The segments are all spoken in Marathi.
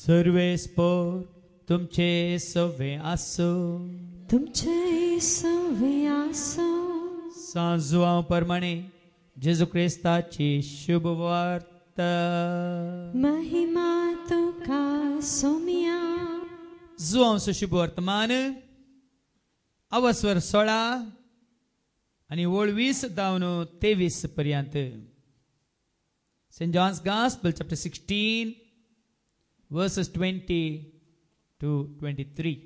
सर्वेस्पर तुमचे सवे आसो, तुमचे सवे आसो. सांजुआ प्रमाणे जेजू क्रिस्ताची शुभ वार्ता. महिमा तुका सोम्या. जुआंचो शुभ वर्तमान अवस्वर 16 आणि ओळ 20 जावन 23 पर्यंत. St. John's Gospel chapter 16 verses 20 to 23.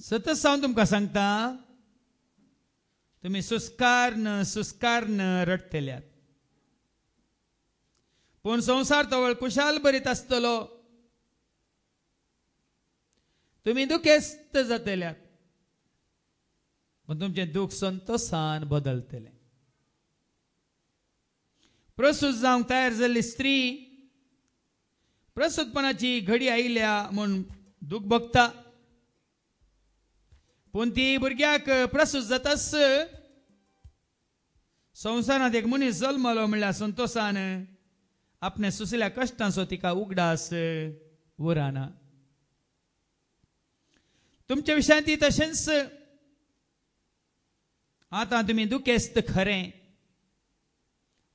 सतत सावन तुमकां सांगता, तुम्ही सुस्कारन रडतल्यात, पूण संसार तवळ कुशाल बरीत आसतलो. तुम्ही दुखेस्त जातल्यात, पण तुमचे दुःख संतोषान बदलतले. प्रसूत जावंक तयार जाल्ली स्त्री प्रसूतपणाची घडी आयल्या म्हूण दूख भोगता, पूण ती भुरग्याक प्रसूत जाताच संवसारांत एक मनीस जल्मलो म्हणल्यार संतोषान आपणे सुसल्या कश्टांचो तिका उगडास उरना. तुमच्या विशयांत तशेंच आतां तुमी दुखेस्त खरें,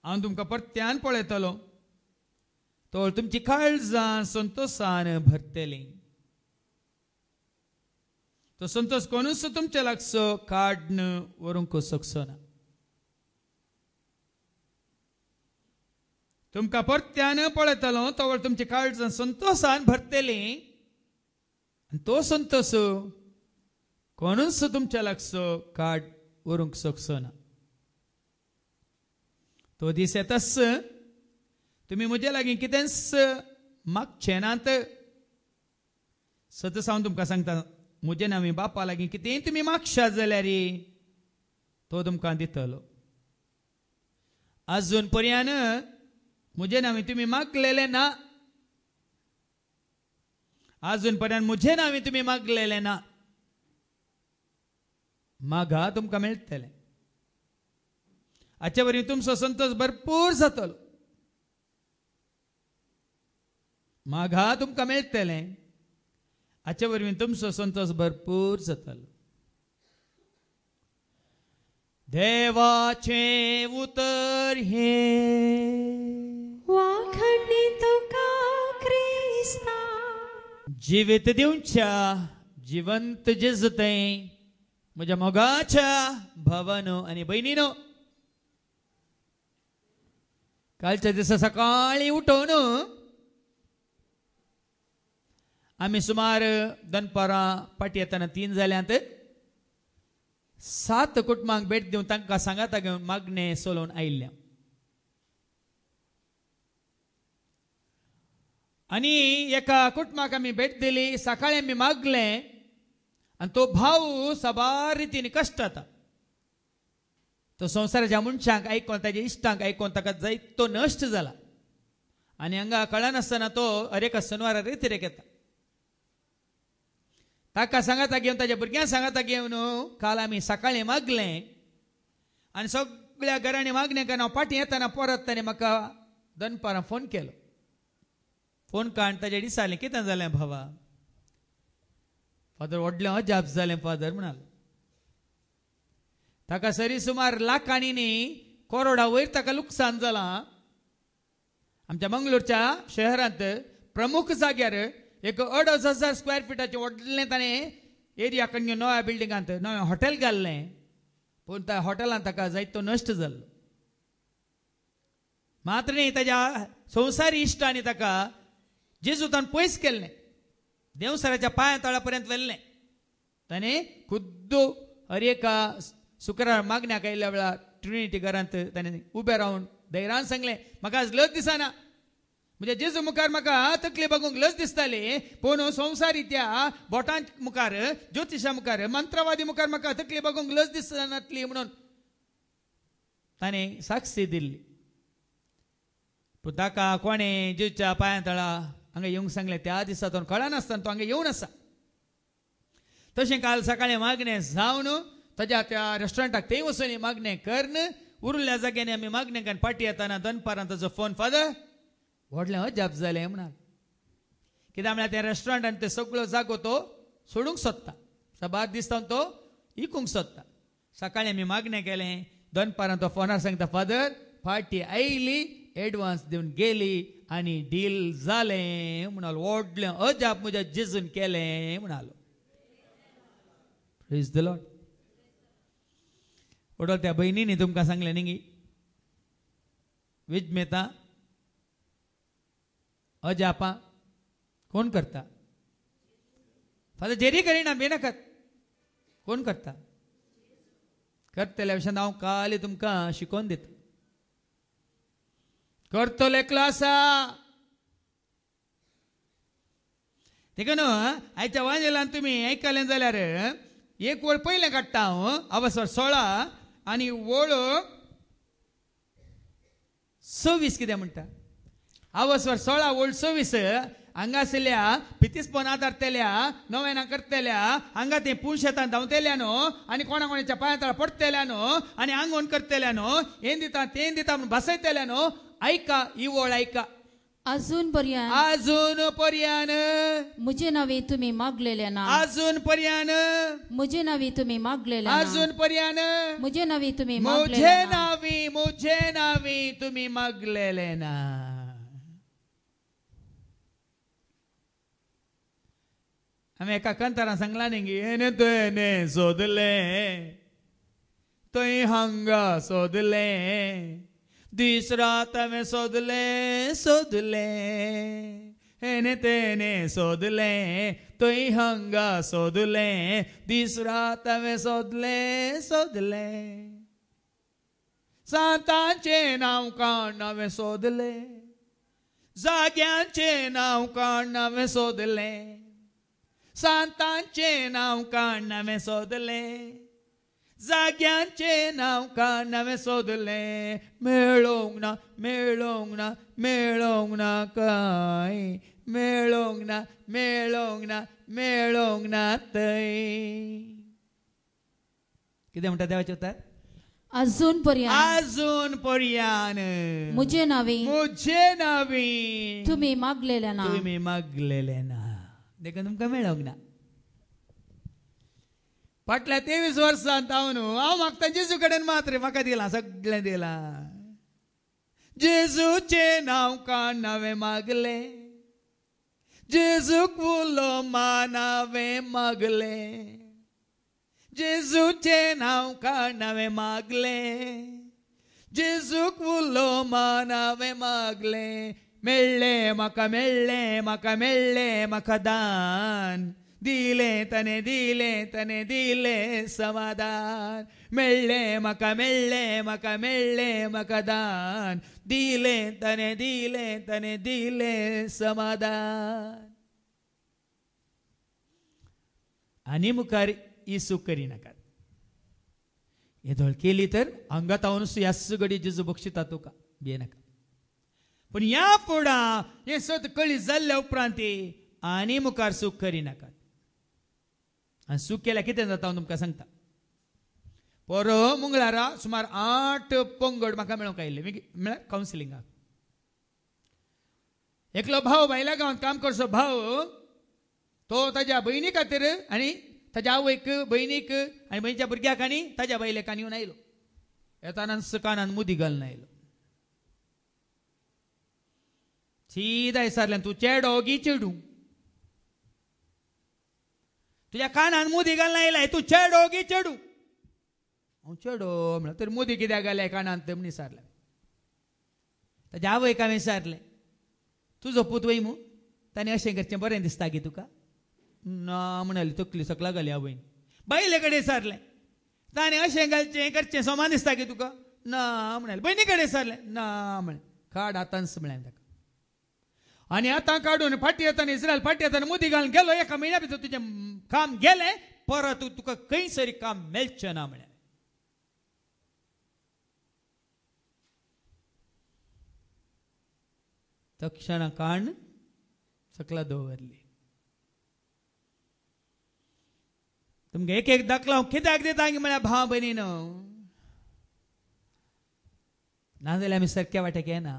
हांव तुमकां परत्यान पळयतलो, तो तुमची काळजां संतोषान भरतली. तो संतोष कोणूच तुमच्या लागसो काडन व्हरूंक शकचो ना. तुमकां परत्यान पळयतलो, तो तुमची काळजां संतोषान भरतली, आनी तो संतोष कोणूच तुमच्या लागसो काड व्हरूंक शकचो ना. तो दीस येताच तुम्ही म्हजे लागीं कितेंच मागचें नात. सतत हांव तुमकां सांगता, म्हजे नांवी बापा लागीं कितेंय तुमी मागशात जाल्यार तो तुमकां दितलो. आजून पर्यान म्हजे नांवी तुमी मागलेले ना. आजून पर्यंत म्हजे नांवी तुमी मागलेले ना. मागा तुमकां मेळटलें. हाचे वरवीं तुमचो संतोष भरपूर जातलो. मागा तुमकां मेळटलें. हाचे वरवीं तुमचो संतोष भरपूर जातलो. देवाचे उतर हे वाखणी तुका क्रिस्ता. जिवीत दिवच्या जिवंत जेजते म्हज्या मोगाच्या भावानो आनी भयणीनो, कालच्या दिसा सकाळी उठून आमी सुमार दनपारां पाटी येताना 3 जाल्यांत 7 कुटुंबांक भेट दिवन तांकां सांगाता घेवन मागणें सोलोवन आयिल्ल्या. आनी एका कुटुंबाक आमी भेट दिली. सकाळी आमी मागलें आनी तो भाव साबार रितीन कश्टाता. तो संवसाराच्या मनशांक आयकोन, ताच्या इश्टांक आयकोन ताका जायतो नश्ट जाला. आनी हांगा कळनासतना तो हर एका शेनवारा रितीरेक येता. ताका सांगाता घेवन, ताच्या भुरग्यांक सांगाता घेवन काल आमी सकाळीं मागलें आनी सगळ्या घरांनी मागणें करून हांव पाटी येताना परत ताणें म्हाका दनपारां फोन केलो. फोन काडून ताचे दिसालें, कितें जालें भावा? फादर व्हडलें अजाप जालें फादर म्हणालो. ताका सरी सुमार लाखांनी करोडा वयर ताका लुकसाण जालां. आमच्या मंगळूरच्या शहरांत प्रमुख जाग्यार एक 2,500 स्क्वेअर फिटाचें व्हडलें ताणें एरिया कडेन नव्या बिल्डिंगांत नवें हॉटेल घाल्लें, पूण त्या हॉटेलांत ताका जायतो नश्ट जाल्लो. मात्र न्ही, ताच्या संवसारी इश्टांनी ताका जेजूतान पयस केल्लें, देवसराच्या पांया तळा पर्यंत व्हेल्लें. ताणें खुद्द हर एका शुक्रार मागण्याक आयिल्ल्या वेळार ट्रिनिटी घरांत ताणें उबें रावन धैर्यान सांगलें, म्हाका आज लज दिसना. म्हणजे जेजू मुखार म्हाका तकली बघूंक लज दिसताली, पूण संवसारी त्या बोटां मुखार, ज्योतिशा मुखार, मंत्रवादी मुखार म्हाका तकली बघूंक लज दिसनातली म्हणून ताणें साक्षी दिल्ली. पूण ताका कोणें जेजूच्या पांया तळा हांगा येवंक सांगलें. त्या दिसा तो कळनासतना तो हांगा येवन आसा. तशें काल सकाळीं मागणें जावन ताच्या त्या रेस्टॉरंटाक थंय वचून मागणें करन उरिल्ल्या जाग्यांनी आमी मागणें करून पाटी येताना दनपारां ताजो फोन, फादर व्हडलें अजाप जालें म्हणाल. कित्याक म्हळ्यार त्या रेस्टॉरंटान ते सगळो जागो तो सोडूंक सोदता. साबार दिसता तो इकूंक सोदता. सकाळीं आमी मागणें केलें. दनपारां तो फोनार सांगता, फादर पार्टी आयली, एडवान्स दिवन गेली आनी डील जालें म्हणाल. व्हडलें अजाप म्हज्या जेजून केलें म्हणालो. Praise the Lord. वडोळ त्या भयणींनी तुमकां सांगलें न्ही, विजमेता अजापां कोण करता? फादर जेरी करिना बेनाकात. कोण करता? करतल्या विशयान हांव काल तुमकां शिकोवन दिता. करतलो एकलो आसा. देखून आयच्या वांजेलान तुमी आयकलें जाल्यार एक वळ पयलें काडटा हांव, अवसर 16 आनी वळ 26 कितें म्हणटा. अवसर 16 वळ 26 हांगासरल्या पितीसपण आदारतेल्या नव्याना करतेल्या हांगा ते पूण शेतान धांवतेल्या न्हू आनी कोणा कोणाच्या पांयां पडतेल्या न्हू आनी आंगवण करतेल्या न्हू, हें दिता तें दिता म्हणून भासयतेल्या न्हू. आयका ही वळ आयका. अजून पर्यंत मुझे नवे तुम्ही मागलेल्या ना. अजून पर्यंत मुझे नवे तुम्ही मागलेल्या. अजून पर्यंत मुझे नवे तुम्ही मुझे नावी तुम्ही मागलेले ना. आमी एका कंतारान सांगला न्ही, येने तुवेने सोदले थंय हांगा सोदले, दीस रात हांवें सोदले हेने तेने सोदले थंय हांगा सोदले, दीस रात हांवें सोदले सांतांचें नांव काण हांवें सोदले, जाग्यांचें नांव काण हांवें सोदले, सांतांचें नांव काण हांवें सोदले, जाग्यांचें नांव काण हांवें सोदले. मेळोंक ना काय, मेळोंक ना थंय. कितें म्हणटा देवाचें उतर? अजून पर्यंत मुझे नावी तुम्ही मागलेल्या ना. देखून तुमकां मेळोंक ना. फाटल्या 23 वर्सांत हांव मागता जेजू कडेन मात्र म्हाका दिलां, सगळें दिलां. जेजूचें नांव काण हांवें मागले, जेजूक उलो मान हांवें मागले, जेजूचें नांव काण हांवें मागले, जेजूक उलो मान हांवें मागले. मेळ्ळें म्हाका दान, दिले तने दिले समाधान. मेळ्ळें म्हाका दान, दिले तने दिले समाधान. आनी मुखार इसू करिनाकात. येदोळ केली तर हांगात हांव ह्या घडी जेजू बक्षिता तुका भियेनाका. पण ह्या फुडां हें सत कळी जाल्ल्या उपरांत आनी मुखार सूख करिनाकात. आनी सूख केल्यार कितें जाता हांव तुमकां सांगता. परवा मंगळारा सुमार 8 पंगड म्हाका मेळोंक आयिल्ले, म्हळ्यार कावन्सिलिंगाक. एकलो भाव भायल्या गांवांत काम करचो भाव, तो ताज्या भयणी खातीर आनी ताज्या आवयक भयणीक आनी भयणीच्या भुरग्याक आनी ताज्या बायलेकान येवन आयलो. येताना कानान मुदी घालून आयलो. सीधा विचारलें, तूं चेडो गी चेडू? तुज्या कानान मुदी घालून आयलाय, तूं चेडो गी चेडू? हांव चेडो म्हणलें. तर मुदी कित्याक घाल्या कानान ते म्हण विचारलें. ताज्या आवयक हांवें विचारलें, तुजो पूत वैमू ताणें अशें करचें बरें दिसता गी तुका? ना म्हणाली, तकली सकला घाली आवयन. बायले कडेन विचारलें, ताणें अशें घालचें करचें समान दिसता गी तुका? ना म्हणाली. भयणी कडेन विचारलें, ना म्हळें. काड आतांच म्हळें ताका. आनी आतां काडून फाटी येताना इस्रायल फाटी येताना मुदी घालून गेलो. एका म्हयन्या भितर तुजें काम गेलें, परत तुका खंयसरी काम मेळचें ना म्हळें. तक्षण काण सकला दवरली. तुमकां एक दाखलो हांव कित्याक दिता म्हळ्यार भाव भयणी न्हू, नाजाल्यार आमी सारक्या वाटेक येना.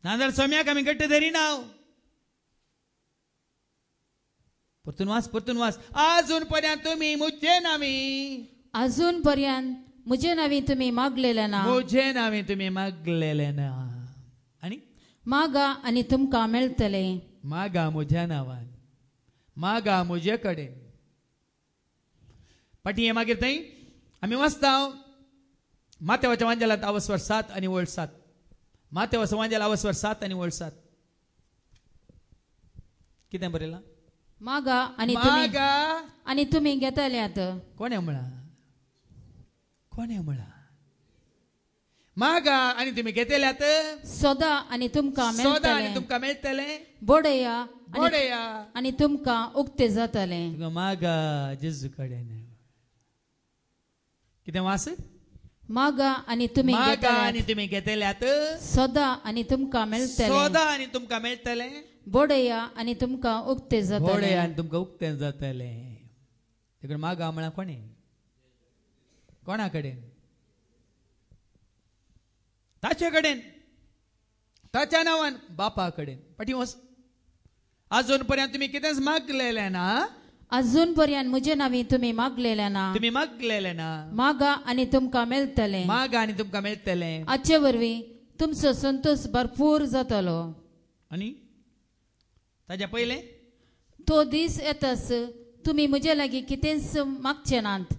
नाजाल्यार सोम्याक आमी गट्ट धरिना. परतून वास अजून पर्यंत तुम्ही मुझे नावी. अजून पर्यंत मुझे नावी तुम्ही मागलेले ना. मुझे नावी तुम्ही मागलेले ना. आणि मागा आणि तुमका मेळतले. मागा मुझ्या नावान, मागा मुझे कडेन. पाटी हे मागीर थंय आमी वाचता मातेवाच्या वांजेलांत अवस्वर 7 आणि वळ 7. मातेवाच्या वांजेला अवस्वर 7 आणि वळ 7. कितें बरयलां? मागा मागा आणि तुम्ही घेतल्यात. कोणे म्हणा मागा आणि तुम्ही घेतल्यात. सोदा आणि तुमका सोदा आणि मेळतले. तुमका मेळटले. बोडया बोडया आणि तुमका उक्ते जातले. मागा जेजू कडेन. कितें वास? मागा आणि तुम्ही मागा आणि घेतल्यात. तुम्ही घेतल्यात. सोदा आणि तुमका मेळतले. सोदा आणि तुमका मेळटले. बोडया आणि तुमका उक्ते घोडे जातले. आणि तुमका उक्तें जातले. तिकडे मागा म्हणा कोणे? कोणा कडेन? ताचे कडेन, ताच्या नावान बापा कडेन. पाठी वस अजून पर्यंत तुम्ही कितेंच मागलेले ना. अजून पर्यंत मुझे नावी तुम्ही मागलेले ना. तुम्ही मागलेले ना. मागा आणि तुमका मेळतले. मागा आणि तुमका मेळटले. आजचे वरवीं तुमचो संतोष भरपूर जातलो. आणि ताच्या पहिले तो दीस येतास तुम्ही म्हजे लागीं कितेंच मागचे नात.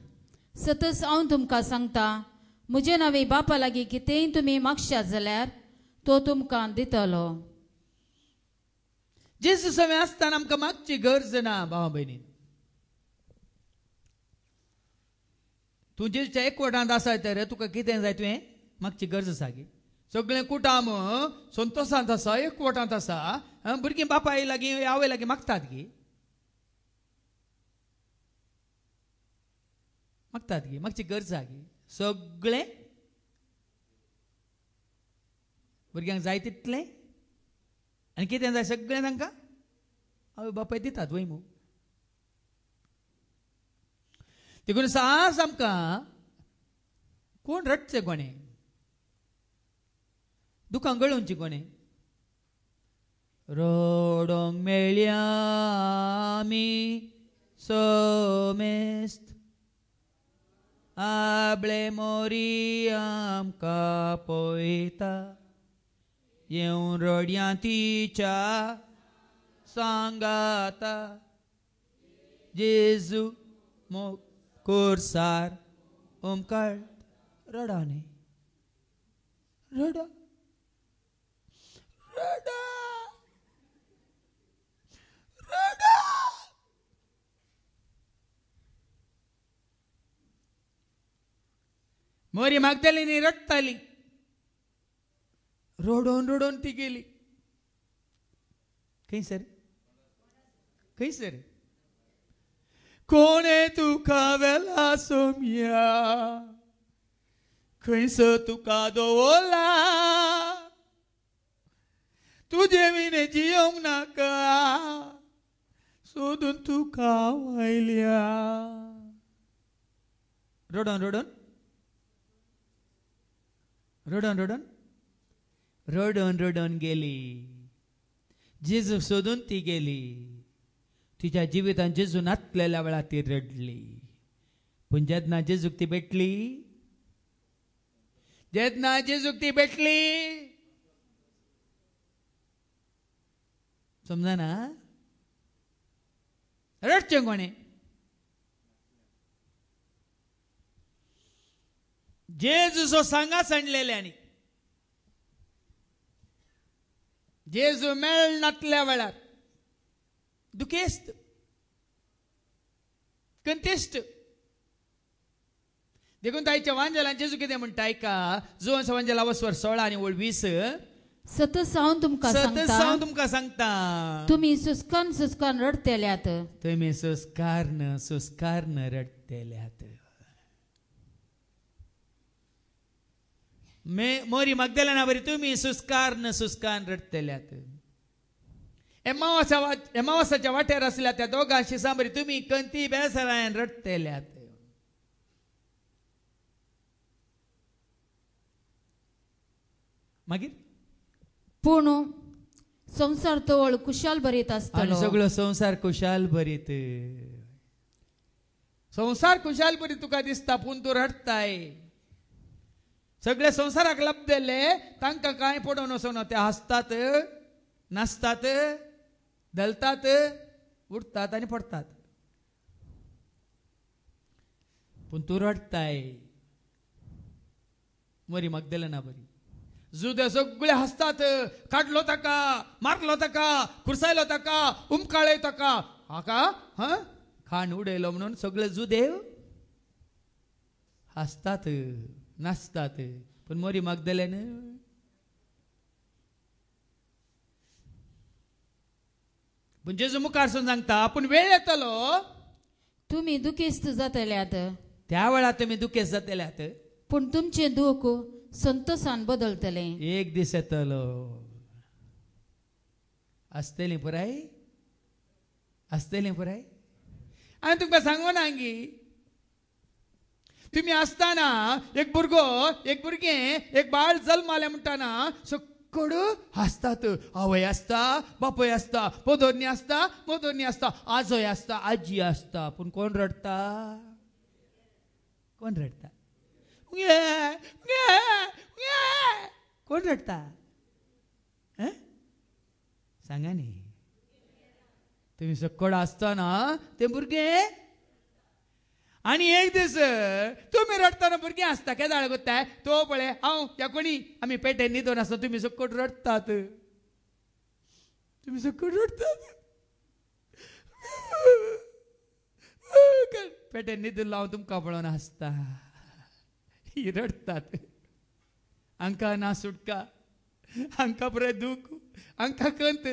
सतत हांव तुमकां सांगता, म्हजे नावे बापा लागीं कितेंय तुम्ही मागशात जाल्यार तो तुमकां दितलो. जेजू समें आसतना आमकां मागची गरज ना भावा भयणी. तूं जेजूच्या एकवटांत आसा तर तुका कितें जाय तुवें मागची गरज आसा गी. सगळे कुटाम संतोषांत आसा, एकवटांत आसा. भुरगीं बापाय लागीं आवय लागीं मागतात गी. मागची गरज आहा गी. सगळे भुरग्यांक जाय तितलें आनी कितें जाय सगळें तांकां आवय बापाय दितात वय मू. देखून सास आमकां कोण रडचें कोणें, दुखां गळोवची कोणें. रडोंक मेळया आमी सोमेस्त, आबळे मोरी आमकां पळयता. येवन रडया तिच्या सांगाता. जेजू कोर्सार ओमकार रडा न्ही. रडा रडा रडा. मोरी मागताली न्ही रडटाली. रडोन रडोन ती गेली. खंयसर कोणे तुका वेला सोम्या, खंयसर तुका दवरला. तुजे विने जियोंक नाका, सोदून तुका वायल्या. रडोन रडोन रडोन रडोन रडोन रडोन गेली. जेजू सोदून ती गेली. तिच्या जिवितांत जेजू नासलेल्या वेळार ती रडली. पूण जेन्ना जेजूक ती भेटली, समजना रडचें कोणें? जेजूचो सांगा सांडलेल्यानी. जेजू मेळ नातल्या वेळार दुखेस्त कंतेस्ट. देखून ताईच्या वांजेलान जेजू कितें म्हणटा आयका. जोहानच्या वांजेला अवस्वर 16 आणि वळ 20. सतत हांव तुमकां सांगता, तुम्ही सुस्कान रडतेल्यात. तुम्ही सुस्कारन रडतेल्यात. मोरी मगदलेना बरी तुम्ही सुस्कान रडतेल्यात. एमावासाच्या वाट्यार असल्या त्या दोगांशी सांबरी तुम्ही कंती बेसरायन रडतेल्यात. मागीर पूण संसार तवळ कुशाल बरीत आणि आसतलो सगळो संसार कुशाल बरीत. संसार कुशाल बरी तुका दिसता पूण तू रडताय. सगळे संसाराक लबदेले तांकां कांय पडोन वचना. ते हसतात, नाचतात, धलतात, उठतात आणि पडतात. पूण तू रडताय. मरी मगदलेना बरी. जुदे सगळे हसतात, काढलो ताका, मारलो ताका, खुरसायलो ताका, उमकाळय ताका. हाका खाण उडयलो म्हणून सगळे जुदेव हसतात, नाचतात. पण मरी मगदलेन पण जेजू मुखार सांगता आपूण वेळ येतलो तुम्ही दुखेस्त जातल्यात त्या वेळा तुम्ही दुखेस जातल्यात. पूण तुमचे दुःख संतोषान बदलतले. एक दीस येतलो. आसतली पुराय, आसतली पुराय. आणि तुमकां सांगो ना अंगी, तुम्ही असताना एक भुरगे एक बाळ जल्माले म्हणटाना सकड हसतात. आवय असता, बापय असता, पोदोरणी असता, मोदोरणी असता, आजोय असता, आजी असता. पूण कोण रडता? कोण रडता? कोण रडता? सांगा न्ही. तुम्ही सकड असताना ते भुरगे आणि एक दीस तुम्ही रडताना भुरगे असता. केदाळ गोत्ताय तो पळय हांव या कोणी आम्ही पेटेन न्हिदोन आसता. तुम्ही सकड रडतात. तुम्ही सकड रडतात. पेटेन न्हिदून लावन तुमकां पळोवन हसता. ही रडतात. हांकां ना सुटका, हांकां पुराय दूख, हांकां कंत,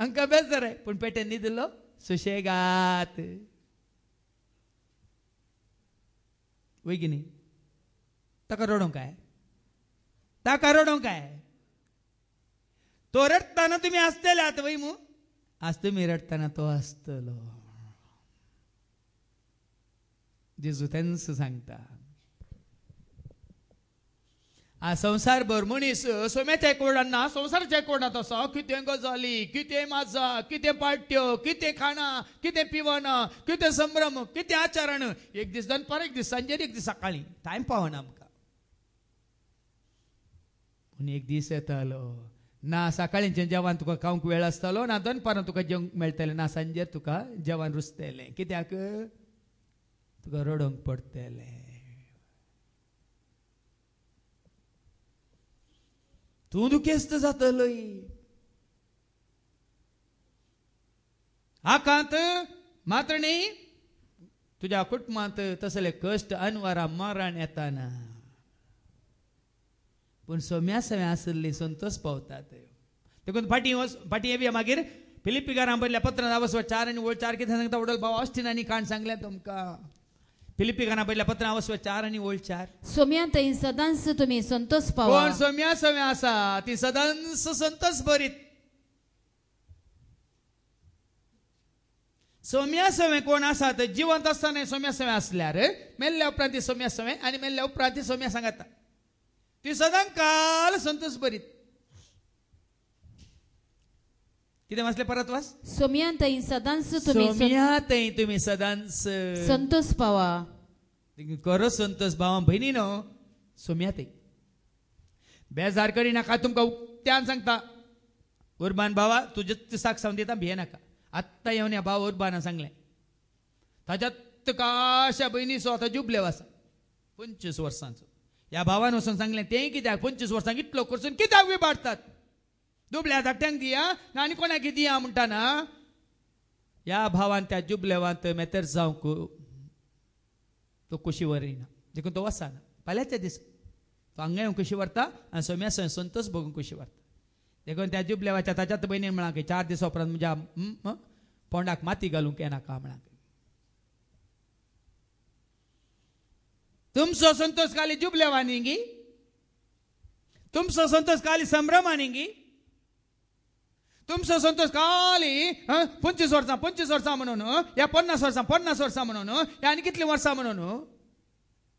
हांकां बेजार आहे. पूण पेटेन न्हिदलो सुशेगात. वय की न्ही? ताका रडोंक काय? ताका रडोंक काय? तो रडताना तुम्ही हसतले आहात वय मू. आज तुम्ही रडताना तो हसतलो. जेजू तेंच सांगता. आ संसारभर मनीस सोम्याच्या कोडांना संसाराच्या कोडांत आसा. कितें गजाली, कितें माझा, कितें पाट्यो, कितें खाणा, कितें पिवना, कितें संभ्रम, कितें आचरण. एक दीस दनपार, एक दीस सांजेर, एक दीस सकाळी. टायम पावना आमकां. पूण एक दीस येतालो ना सकाळींचें जेवण तुका खावंक वेळ आसतालो, ना दनपारां तुका जेवंक मेळटलें, ना सांजेर तुका जेवण रुचतलें. कित्याक? तुका रडोंक पडटलें. तू दुखेस्त जातलय. आकांत मात्र न्ही तुझ्या कुटुंबात तसले कष्ट अनवरा मरण येताना. पूण सोम्या सव्या आसली संतोष पावतात. देखून फाटी येवया मागीर फिलिपिकारां बरयल्या पत्रांत 4 आणि 4 कितें सांगता वडल भाव ऑस्टिनांनी काण सांगलें तुमकां. फिलिपिकारां बरयल्या पत्रांत 4 आणि 4. सोम्यांतय सदांच तुम्ही संतोष पावा. कोण सोम्या सव्या आसा ती सदांच संतोष बरीत. सोम्या सवे कोण आसात जिवंत आसतना सोम्या सवे असल्यार मेल्ल्या उपरांत ती सोम्या सवे आणि मेल्ल्या उपरांत ती सोम्या सांगता. ती सदां काल संतोष बरीत. कितें वाचले परत वाच. सोम्यांतय सदांच सोम्यातय तुम्ही सदांच संतोष पावा. खरो संतोष भावा भयणीनो सोम्यातय. बेजार करिनाका. तुमकां उक्त्यान सांगता उर्बान भावा तुजे तिसाक सांग दिता भिये नाका. आत्ता येवन ह्या भाव उर्बाना सांगलें ताच्यात काशा भयणीचो आतां जुबलेव आसा 25 वर्सांचो. ह्या भावान वचून सांगलें तें कित्याक 25 वर्सांक इतलो करसून कित्याक विबाडतात. दुबल्या धाकट्यांक दिया आनी कोणाक दिया म्हणटाना ह्या भावान त्या जुबलेवांत मेतेर जावंक तो कुशी वरयना. देखून तो वचना. फाल्यांच्या दीस तो हांगा कुशी व्हरता आनी सोम्या संतोष बघून कुशी व्हरता. देखून त्या जुबलेवाच्या ताच्यात बहिणीन म्हणाक 4 दीस उपरांत म्हज्या पोंडाक माती घालूंक येनाका म्हणाक. तुमचो संतोष काली जुबलेवानी गी. तुमचो संतोष काली संभ्रमानी. तुमचो संतोष काली 25 वर्सां म्हणून या 50 वर्सां म्हणून या आनी कितलीं वर्सां म्हणून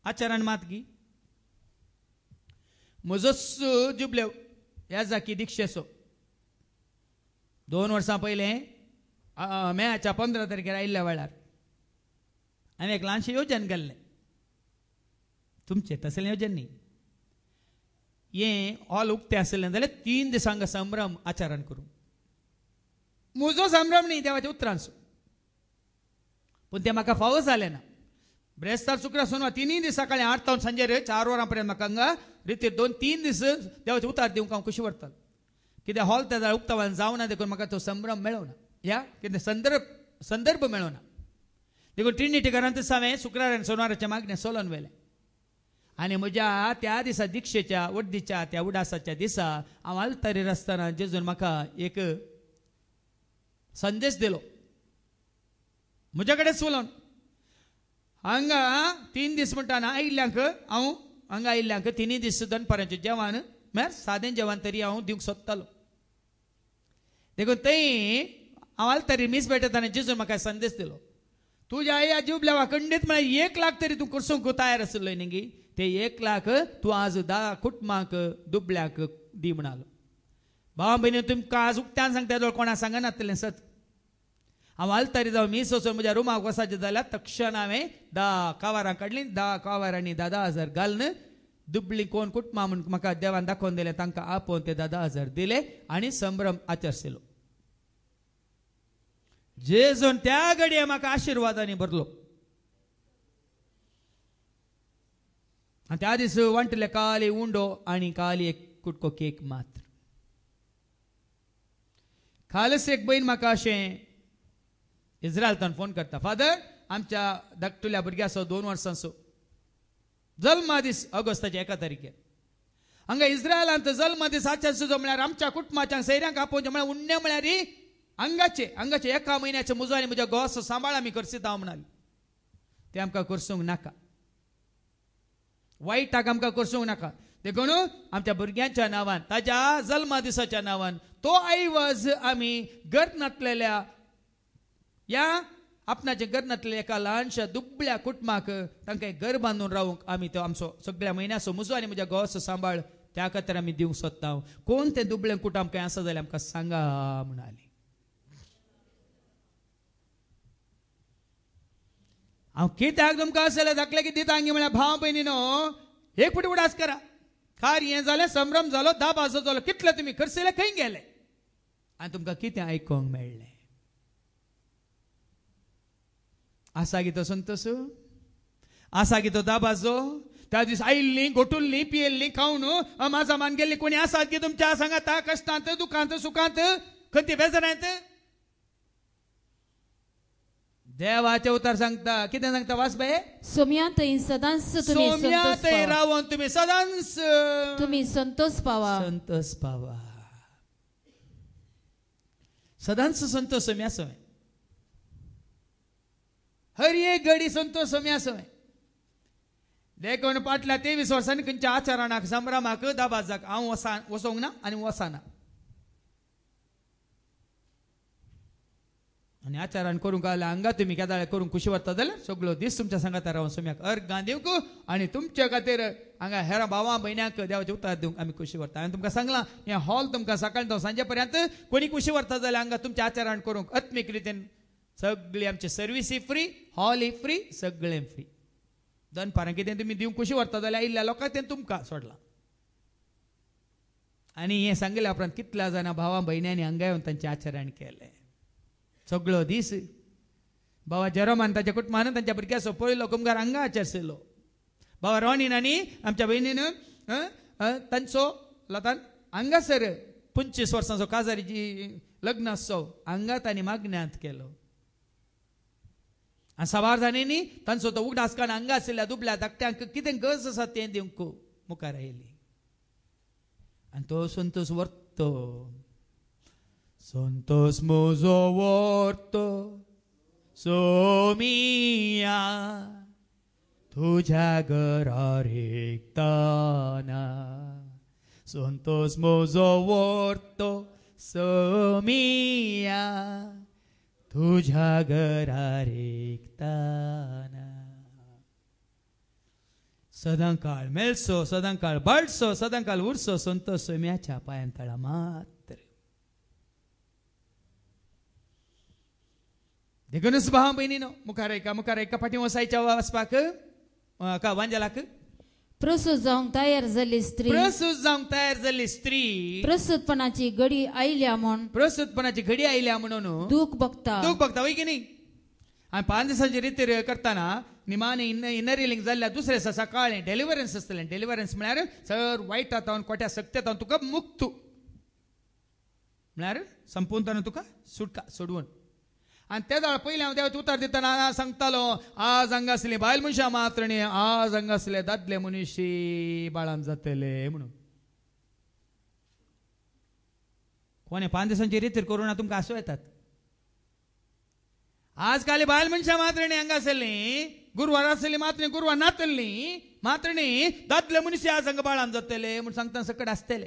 आचरण मात गी. म्हजोच जुबलेव ह्या जाकी दिक्षेचो 2 वर्सां पयलें मेच्या 15 तारखेर आयिल्ल्या वेळार हांवें एक ल्हानशें येवजन केल्लें. तुमचें तसलें येवजन न्ही. हें हॉल उक्तें आसलें जाल्यार 3 दिसांक संभ्रम आचरण करूं. म्हजो संभ्रम न्ही, देवाच्या उतरांचो. पूण तें म्हाका फावो जालें ना. ब्रेस्तार शुक्रार सोनवार 3 दीस सकाळीं 8 तावन सांजेर 4 वरां पर्यंत म्हाका हांगा रितीर 2-3 दीस देवाचे उतार दिवंक हांव कशी व्हरतालो. कित्याक हॉल त्या उक्तावण जावना देखून म्हाका तो संभ्रम मेळोना. ह्या कितें संदर्भ मेळोना देखून ट्रिनिटी घरांत हांवें शुक्रार आनी सोनवाराच्या मागणें सोलोन व्हेलें. आनी म्हज्या त्या दिसा दिक्षेच्या वड्डीच्या त्या उडासाच्या दिसा हांव आल्तारीर आसतना जेजून म्हाका एक संदेश दिलो. म्हज्या कडेन उलोवन हांगा 3 दीस म्हणटाना आयिल्ल्यांक हांव हांगा आयिल्ल्यांक 3 दीस दनपाराचें जेवण म्हळ्यार सादें जेवण तरी हांव दिवंक सोदतालो. देखून थंय हांव आल्तारीर मीस पेटयतना जेजून म्हाका संदेश दिलो. तुज्या आई जुबल्या वाखंडीत म्हळ्यार 1 लाख तरी तूं करसूंक तयार आसलो न्ही गी. ते 1 लाख तूं आज 10 कुटुंबांक दुबळ्यांक दी म्हणालो. भावा भयणी तुमकां आज उक्त्यान सांगता कोणाक सांगनातलें सत. हांव आल्तारी जावन मीस वचून म्हज्या रुमाक वसाचें जाल्यार तक्षण हांवें 10 कावारां काडलीं. 10 कावारांनी 10,000 घालून दुबळी कोण कुटुंबां म्हूण म्हाका देवान दाखोवन दिलें तांकां आपोवन ते 10,000 दिले आनी संभ्रम आचरसिलो. जेजून त्या घडये म्हाका आशिर्वादांनी भरलो. आनी त्या दीस वांटले काली उंडो आनी काली एक कुटको केक मात्र. खालस एक बहीण म्हाका अशें इस्रायलांतल्यान फोन करता. फादर आमच्या धाकटुल्या भुरग्याचो 2 वर्सांचो जल्मा दीस ऑगस्टाच्या 1 तारखेर हांगा इस्रायलांत जल्मा दीस आचरचो म्हळ्यार आमच्या कुटुंबाच्या सैऱ्यांक आपोवचें म्हळ्यार उण्णे म्हळ्यार हांगाचे 1 म्हयन्याचे मुजो आनी म्हज्या घोवाचो सांबाळ आमी करसीत हांव म्हणाली. ते आमकां करसूंक नाका. वायटाक आमकां करसूंक नाका. देखून आमच्या भुरग्यांच्या नांवान ताज्या जल्मा दिसाच्या नांवान तो आयवज आमी घरनातलेल्या या आपणाच्या घरनातलेल्या एका ल्हानशा दुबळ्या कुटुंबाक तांकां एक घर बांदून रावूंक आमी तो आमचो सगळ्या म्हयन्याचो मुजो आनी म्हज्या घोवाचो सांबाळ त्या खातीर आमी दिवंक सोदता. कोण तें दुबळें कुटुंब खंय आसा जाल्यार आमकां सांगा म्हणाली. हांव कित्याक तुमकां असले धाकले कितें दिता हांगे म्हळ्यार भाव भयणीनो एक फुटी उडास करा. खार हें जालें संभ्रम जालो 10 बाजो जालो कितले तुमी करसिले खंय गेले आनी तुमकां कितें आयकोंक मेळ्ळें. आसा गी तो संतोश आसा गी तो 10 बाजो त्या दीस आयिल्लीं घोटुल्लीं पियेल्लीं खावन माझा मान गेल्लीं कोणी आसात की तुमच्या सांगात कश्टांत दुखांत सुखांत खंती बेजारांत. देवाचे उतार सांगता कितें सांगता वास बाये. सोम्यांत सदांच तुम्ही संतोष पावा. रावून तुम्ही सदांच तुम्ही संतोष पावा. संतोष पावा. सदांच संतोष सोम्या सवय. हर एक घडी संतोष सोम्या सवय. देखून फाटल्या 23 वर्सांनी खंयच्या आचरणाक संभ्रमाक 10 बाजाक हांव वसोंक ना आनी वसाना. आनी आचारण करूंक आल्या हांगा तुमी केदाळे करूंक खुशी व्हरता जाल्यार सगळो दीस तुमच्या सांगात रावन सोम्याक अर्घां दिवंक आनी तुमच्या खातीर हांगा हेर भावां भयण्यांक देवाचे उतार दिवंक आमी खुशी व्हरता. हांवें तुमकां सांगलां हें हॉल तुमकां सकाळी तो सांजे पर्यंत कोणी खुशी व्हरता जाल्यार हांगा तुमचें आचरण करूंक आत्मीक रितीन सगळी आमची सर्विसी फ्री हॉल फ्री सगळें फ्री. दनपारां कितें तुमी दिवंक खुशी व्हरता जाल्यार आयिल्ल्या लोकांक तें तुमकां सोडलां. आनी हें सांगल्या उपरांत कितल्या जाणां भावां भयण्यांनी हांगा येवन तांचें आचरण केलें. सगळो दीस बाबा जेरोमान ताच्या कुटुंबान तांच्या भुरग्याचो पयलो कुमगार हांगा आचरसिल्लो. बाबा रॉनीन आनी आमच्या भयणीन तांचो लतान हांगासर 25 वर्सांचो काजारीची लग्नोत्सव हांगा तांणी मागण्यांत केलो. आनी साबार जाणींनी तांचो तो उगडासकान हांगा आशिल्ल्या दुबळ्या धाकट्यांक कितें गरज आसा तें दिवंक मुखार आयली. आनी तो संतोष व्हरतो. संतोष म्हजो व्हरतो सोमिया तुझ्या घरार एकताना. संतोष म्हजो व्हरतो सोमिया तुझ्या घरार एकताना. सदांकाळ मेळसो सदांकाळ बळसो सदांकाळ उरसो संतोष सोम्याच्या पांयांतळा मात. देखूनच भाव बहिणीनो मुखार एका फाटी वसायच्या वाचपाक का वांजलाक प्रसूत जावंक तयार जाल्ली स्त्री प्रसूत जावंक तयार जाल्ली स्त्री प्रसूतपणाची घडी आयल्या म्हूण प्रसूतपणाची घडी आयल्या म्हणून दूख बघता वय की नाही आणि 5 दिसांची रिती करताना निमाने इनरिलिंग जाल्ल्या दुसऱ्या दिसा सकाळी डेलिव्हरन्स आसतलें डेलिव्हरन्स म्हळ्यार सर वायट जाता कोट्या सक्त्यात तुका मुक्त म्हळ्यार संपूर्ण तुका सुटका सोडवून आणि त्या जाळ पयलीं हांव देवाचो उतार दितना सांगतालो आज हांगा आसली बायल मनशां मात्र न्ही आज हांगा आसले दादले मनुश्य बाळान जातले म्हणून कोणे 5 दिसांची रिती करून तुमकां आसू येतात आज काली बायल मनशां मात्र न्ही हांगा आसली गुरुवार आसली मात्र गुरुवार नातली मात्र न्ही दादले मनुश्य आज हांगा बाळान जातले म्हूण सांगतना सकट आसतले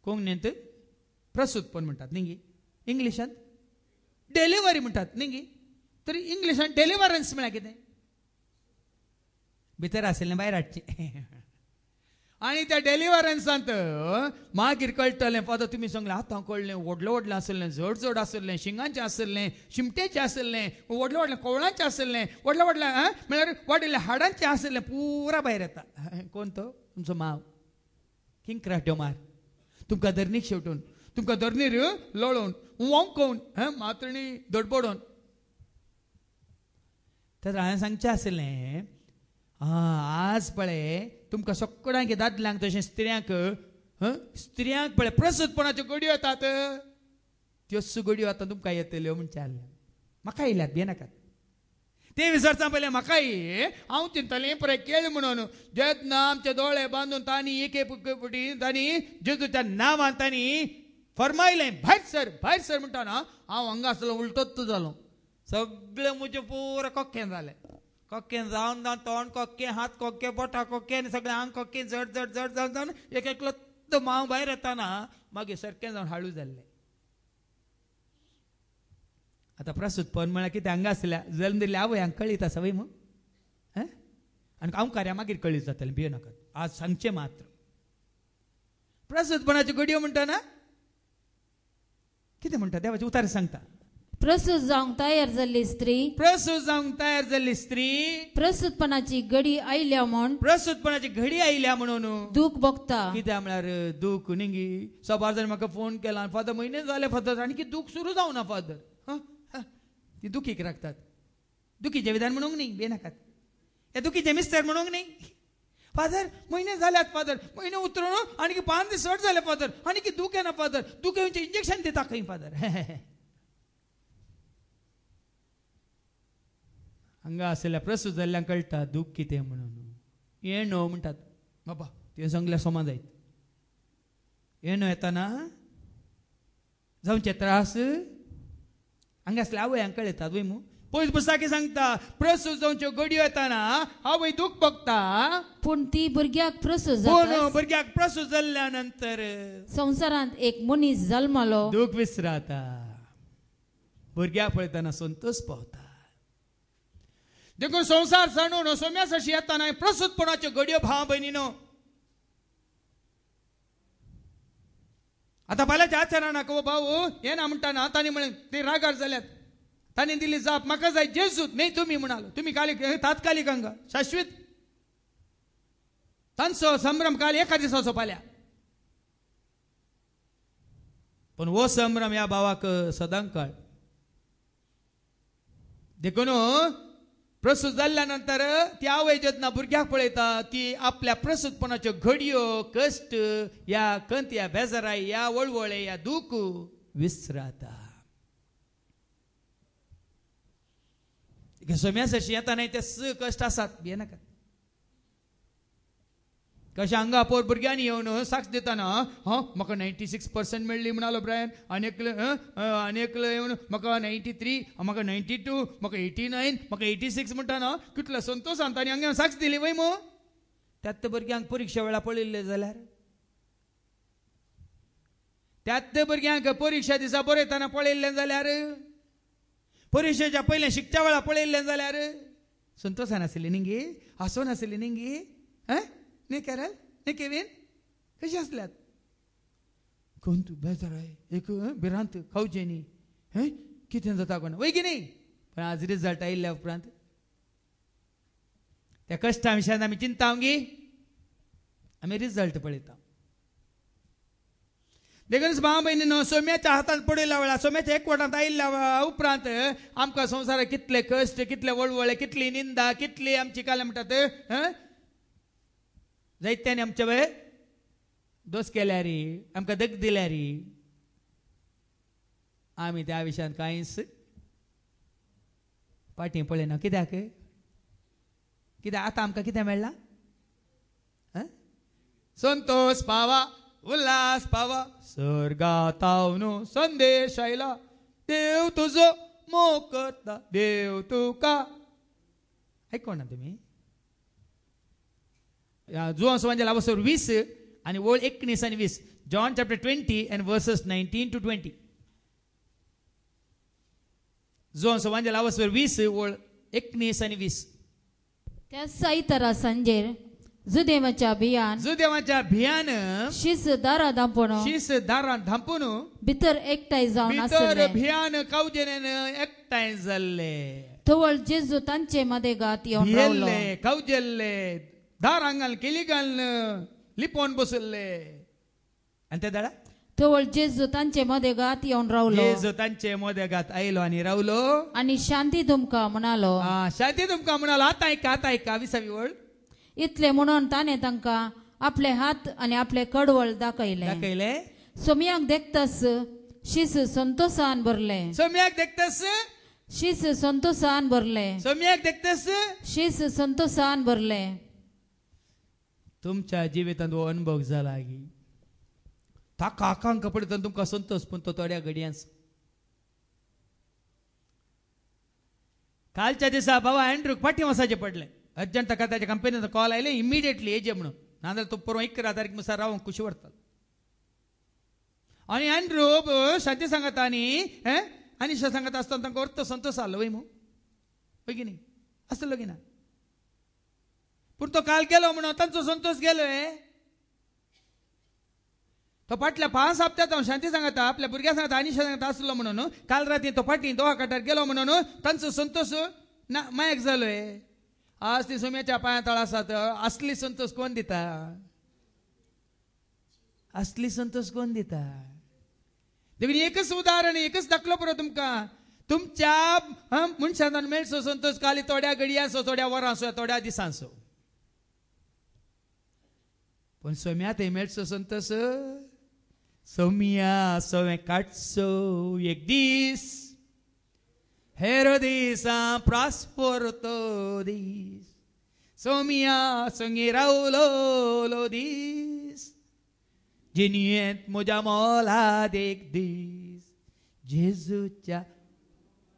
कोंकणींत प्रसूतपण म्हणटात न्ही इंग्लिशांत डेलिव्हरी म्हणटात न्ही तरी इंग्लिशांत डेलिव्हरन्स म्हळ्यार कितें भितर आसलें भायर हाडचें आणि त्या डेलिव्हरन्सांत मागीर कळटलें फादर तुमी सांगलें आतां कळ्ळें व्हडलें आसलें जड आसलें शिंगांचें आसलें शिमटेचें आसलें व्हडलें कवळांचें आसलें व्हडलें म्हळ्यार व्हडलें हाडांचें आसलें पुरा भायर येता कोण तो तुमचो माव किंग मार तुमकां धरणीक शेवटून तुमकां धरणीर लोळोवन वोंकोवन मात्रणी दडबडोवन तर हांवें सांगचें आसलें आज पळय तुमकां सगळ्यांक दादल्यांक तशें स्त्रियांक पळय प्रसूतपणाच्यो घडयो येतात त्योच घडयो आतां तुमकां येतल्यो म्हणचे आसलें म्हाका येयल्यात भियेनाकात ते विसरता पयलें म्हाकाय हांव चिंतलें पळय केळ म्हणून जेन्ना आमचे दोळे बांदून तांणी एक फावटी तांणी जेजूच्या नांवान तांणी फरमायलें भायर सर म्हणटाना हांव हांगा आसलो उलटोच जालो सगळें म्हजें पुरो कोक्कें जालें कोक्कें जावन तोंड कोक्कें हात कोक्के बोटां कोक्के आनी सगळें आंग कोक्कें जड जावन एक एकलो मांव भायर येताना मागीर सारकें जावन हाळू जाल्लें आतां प्रसूतपण म्हळ्यार कितें हांगा आसल्या जल्म दिल्ल्या आवय हांगा कळीत आसा वय मग आनी हांव कार्या मागीर कळीत जातलें भियो नाकात आज सांगचें मात्र प्रसूतपणाच्यो घडयो म्हणटाना कितें म्हणटा देवाचें उतार सांगता प्रसूत जावंक तयार जाल्ली स्त्री प्रसूत जावंक तयार जाल्ली स्त्री प्रसूतपणाची घडी आयल्या म्हूण प्रसूतपणाची घडी आयल्या म्हणून दूख भोगता कित्याक म्हळ्यार दूख न्ही सबार जाण म्हाका फोन केला फादर म्हयने जाले फादर आनी दूख सुरू जावना फादर ती दुखीक राखतात दुखीचे विधान म्हणूंक न्ही बेनाकात हे दुखीचे मिस्टर म्हणूंक न्ही फादर म्हयने जाल्यात फादर म्हयने उतरून आनी 5 दीस चड जाले फादर आनी दूख येना फादर दूख येवचें इंजेक्शन दिता खंय फादर हांगा आसल्या प्रसूत जाल्ल्यांक कळटा दूख कितें म्हणून येणो म्हणटात बाबा ते सांगल्यार सोमा जायत येणो येताना जावचे त्रास हांगा आसल्या आवयांक कळयतात वय मू पयस पुस्तकी सांगता प्रसूत जावच्यो घडयो येताना आवय दूख भोगता पूण ती भुरग्याक प्रसूत पूण जाता भुरग्याक प्रसूत जाल्ल्या नंतर संवसारांत एक मनीस जल्मलो दूख विसराता भुरग्याक पळयताना संतोष पावता देखून संसार सणून सोम्यासाशी येताना प्रसूतपणाच्यो घडयो भाव भयणीनो आता बालाच्या आचरणाक भाऊ हे ना म्हणटाना तांणी म्हळें ते रागार जाल्यात तांणी दिली जाप म्हाका जाय जेजूत नाही तुम्ही म्हणालो तुम्ही तात्कालिक हांगा शाश्वत तांचो संभ्रम काल एका दिसाचो फाल्या पण वो संभ्रम ह्या भावाक सदांच काळ देखून प्रसूत जाल्ल्या नंतर ती आवय जेन्ना भुरग्याक पळयता ती आपल्या प्रसूतपणाच्यो घडयो कश्ट या कंत या बेजाराय या वळवळे या दूख विसराता सोम्यासाशी येताना ते कश्ट आसात भियेनाकात कशें हांगा पोर भुरग्यांनी येवन साक्ष दिताना म्हाका 96% मेळ्ळी म्हणालो ब्रायन आनी एकलो येवन म्हाका 93 म्हाका 92 म्हाका 89 म्हाका 86 म्हणटाना कितलो संतोश तांणी हांगा साक्ष दिली वय मो त्यात भुरग्यांक परीक्षा वेळा पळयल्ले जाल्यार त्यात भुरग्यांक परीक्षा दिसा बरयताना पळयल्ले जाल्यार परीक्षेच्या पयले शिकच्या वेळा पळयल्ले जाल्यार संतोशान आसली न्ही हांसोन आसली न्ही न्ही कॅरल न्ही केवीन कशी आसल्यात कोण तू बेजार आहे एक भिरांत खावचे न्ही हे कितें जाता कोण वय की नाही पण आज रिजल्ट आयिल्ल्या उपरांत त्या कश्टा विशयान आमी चिंता गी आमी रिजल्ट पळयता देखून भाव भयणीनो सोम्याच्या हातांत पडिल्ल्या वेळार सोम्याच्या एकवटांत आयिल्ल्या उपरांत आमकां संवसाराक कितले कश्ट कितले वळवळे कितली निंदा कितली आमची काय म्हणटात जायत्यांनी आमचे वेळ दोस केल्या रे आमकां दग दिल्या रे आमी त्या विशयान कांयच फाटीं पळयना कित्याक कित्याक आतां आमकां कितें मेळ्ळां संतोष पावा उल्हास पावा सर्गात न्हू संदेश आयला देव तुजो मोग करता देव तुका आयकोना तुमी जुवां सुवांजेला वसोर 20 आणि ओळ 19 आणि 20 John chapter 20 and verses 19 to 20 जुवां सुवांजेला वसोर 20 ओळ 19 आणि 20 त्या साईतरा सांजेर जुदेवाच्या भियान शीस दारा धांपून भितर एकठांय जावन आसले भियान कावजेन एकठांय जाल्ले थवळ जेजू तांचे मदे गात येवन रावलो कावजेल्ले दार आंगाल केली घालन लिपोवन बसले आनी त्या दाडा थवळ जेजू तांचे मदे गात येवन रावलो जेजू तांचे मदे गात आयलो आनी रावलो आनी शांती तुमकां म्हणालो शांती तुमकां म्हणालो आतां ऐका विसावी वळ इतले म्हणून ताणे तांकां आपले हात आनी आपले कडवळ दाखयले सोम्याक देखतास शीस संतोषान भरले सोम्याक देखतास शीस संतोषान भरले सोम्याक देखतास शीस संतोषान भरले तुमच्या जिवितांत हो अनुभव जाला गी ताका आकांक पडटा तुमकां संतोष पूण तो थोड्या घडयांस कालच्या दिसा बाबा एंड्रूक फाटीं वसाचें पडलें अर्जंट ताका ताच्या कंपनीचो कॉल आयले इमिडिएटली येजे म्हणून नाजाल्यार तो परवा 11 तारीख मुसार रावून कुशी व्हरतालो आनी एंड्रू शांती सांगता आनी सांगता आसतना तांकां अर्थ संतोष आसलो वय मू वय की न्ही आसलो की ना पूण तो काल गेलो म्हणून तांचो संतोष गेलो तो फाटल्या 5 हप्त्यात हांव शांती सांगता आपल्या भुरग्यां सांगता आनी सांगता आसलो म्हणून काल राती तो फाटीं दोहा काटार गेलो म्हणून तांचो संतोष ना मायक जालोय आज ती सोम्याच्या पांया तळ आसात असली संतोष कोण दिता असली संतोष कोण दिता देखून एकच उदाहरण एकच दाखलो पुरो तुमकां तुमच्या मनशांतल्यान मेळचो संतोष खाली थोड्या घडयांचो थोड्या वरांचो थोड्या दिसांचो पण सोम्या थंय मेळचो संतोष सोम्या सोमे काडचो एक दीस हेरोदिसा प्रास्पर तो दीस सोम्या संगी रावलो दीस जिनियेंत म्हज्या मोलाद एक दीस जेजूच्या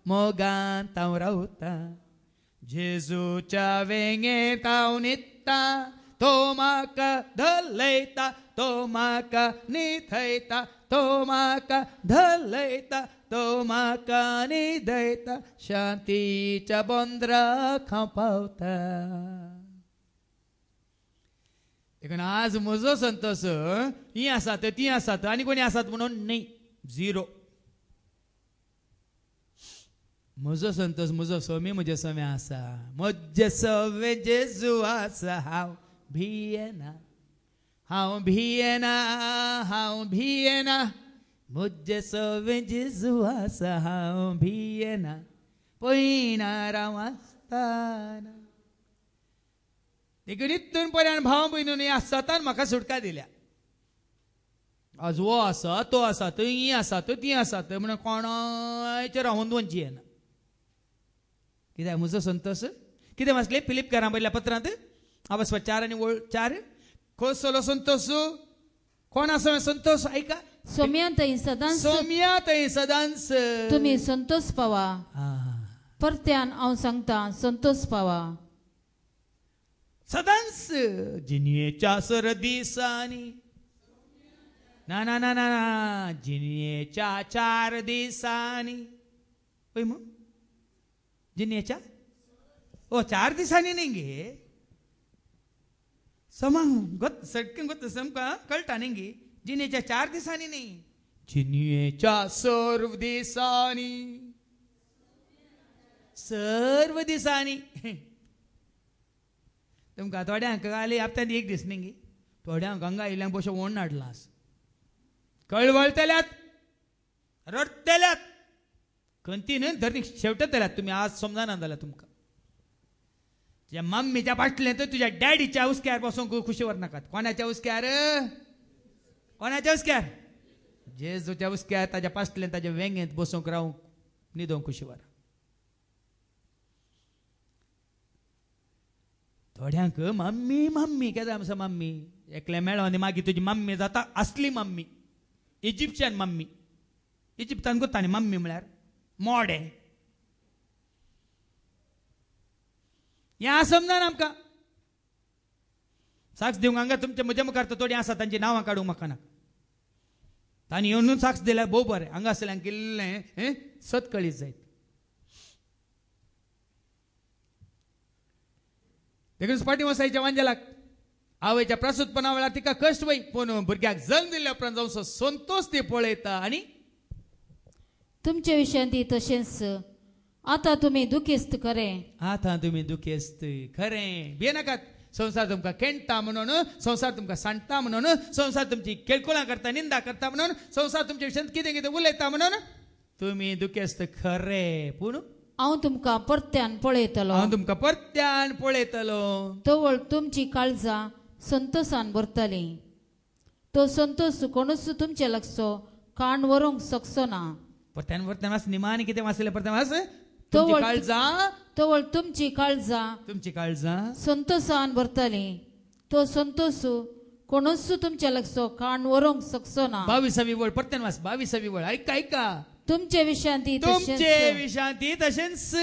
मोगांत हांव रावता जेजूच्या वेंगेंत हांव न्हिदता तो म्हाका धलयता तो म्हाका न्हिदयता तो म्हाका धलयता तो म्हाका न्हिदयता शांतीच्या बोंद्राक हांव पावता देखून आज म्हजो संतोष ही आसात ती आसात आनी कोणी आसात म्हणून न्ही झिरो म्हजो संतोष म्हजो सोमी म्हजे सोम्या आसा म्हजे सोमे जेजू आसा हांव भियेना हांव भियेना म्हजे सोमे जेजू आसा हांव भियेना पयना राव आसतना देखून इतून पर्यंत भाव भयणींनी सतान म्हाका सुटका दिल्या आज वो आसा तो आसात ही आसात ती आसात म्हणून कोणाचेर रावून दोनची येना कित्याक म्हजो संतोष कितें वाचलें फिलीप घरां पयल्या पत्रांत अवस्व 4 आनी 4 कसलो संतोष कोण आसा संतोष ऐका सोम्या थंय सदांच तुम्ही संतोष पावा परत्यान हांव सांगता संतोष पावा सदांच जिनयेच्या सर दिसांनी ना ना ना ना जिनयेच्या 4 दिसांनी पळय मग जिनयेच्या 4 दिसांनी न्ही गे समा सटकन गोत समका कळटा न्ही गे जिनेच्या 4 दिसांनी नाही, जिनेच्या सर्व दिसांनी, सर्व दिसांनी. तुमकां थोड्यांक घाली हप्त्यान एक दीस न्ही, थोड्यांक हांगा आयल्यांक बसो वोण हाडला, कळवळतल्यात, रडतल्यात, खंतीन धरणी शेवटतल्यात. तुम्ही आज समजाना जाल्यार तुमकां तुज्या मम्मीच्या फाटल्यान तर तुज्या डॅडीच्या उस्क्यार बसूंक खुशीवर नाकात. कोणाच्या उस्क्यार? कोणाच्या उस्क्यार? जेजूच्या उस्क्यार ताज्या फाटल्यान ताज्या वेंगेंत बसूंक रावूंक न्हिदोंक खुशीवर. थोड्यांक मम्मी मम्मी केदां आमचो मम्मी एकले मेळो आनी मागीर तुजी मम्मी जाता असली मम्मी, इजिप्शियन मम्मी. इजिप्तान कोत्ता न्ही मम्मी म्हळ्यार मोडे. हें समजान आमकां. साक्ष दिवंक हांगा तुमचे म्हज्या मुखार थोडीं आसा, तांची नांवां काडूंक म्हाका नाका. तांणी येवन साक्ष दिल्यार भोव बरें. हांगा असल्यांक इल्लें सतकळीत जायत. देखून फाटीं वसायच्या वांजेलाक आवयच्या प्रसूतपणा वेळार तिका कश्ट वय, पूण भुरग्याक जल्म दिल्ल्या उपरांत जावचो संतोष ती पळयता. आनी तुमचे विशयांती तशेंच आतां तुमी दुखेस्त खरें. आतां तुमी दुखेस्त खरें. भियेनाकात. संवसार तुमकां केणटा म्हणून, संवसार तुमकां सांडटा म्हणून, संवसार तुमची केळकुळां करता, निंदा करता म्हणून, संवसार तुमच्या विशयांत कितें कितें उलयता म्हणून तुमी दुखेस्त खरें. पूण हांव तुमकां परत्यान पळयतलो. हांव तुमकां परत्यान पळयतलो. तोवळ तुमची काळजां संतोषान भरतली. तो संतोष कोणूच तुमचे लागचो काण व्हरूंक शकचो ना. परत्यान परत्यान वाच निमाणी कितें वाचलें परत्यान वाच. तुमची काळजां, तोवळ तुमची काळजां, तुमची काळजां संतोषान भरतली. तो संतोष कोणूच तुमच्या लागचो काण व्हरूंक शकचो ना. 22वी वळ परत्यान वाच. 22वी वळ. ऐका ऐका. तुमचे विशांती तुमचे विशांती तशेंच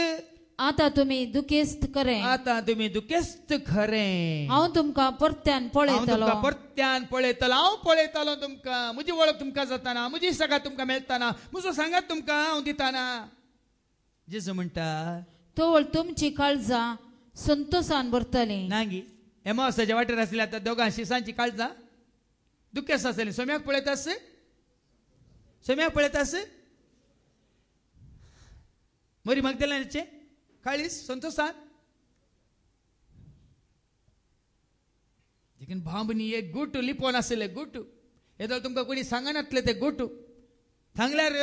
आतां तुमी दुखेस्त खरें. आतां तुमी दुखेस्त खरें. हांव तुमकां परत्यान पळयतलो. तुमकां परत्यान पळयतलो. हांव पळयतलो तुमकां. म्हजी वळख तुमकां जाताना, म्हजी सगात तुमकां मेळटाना, म्हजो सांगात तुमकां हांव दिताना. जेजू म्हणटा तोवळ तुमची काळजां संतोषान भरतली. नांगी एमावसाच्या वाटेर आसल्या आतां दोगां शिसांची काळजां दुखेस्त आसली. सोम्याक पळयतास, सोम्याक पळयतास. मरी मगदलेनाचे काळीस संतोषान. देखीन भांबनी एक गुटू लिपोवन आसले. गुटू येदो तुमकां कोणी सांगनातले ते गुटू सांगल्यार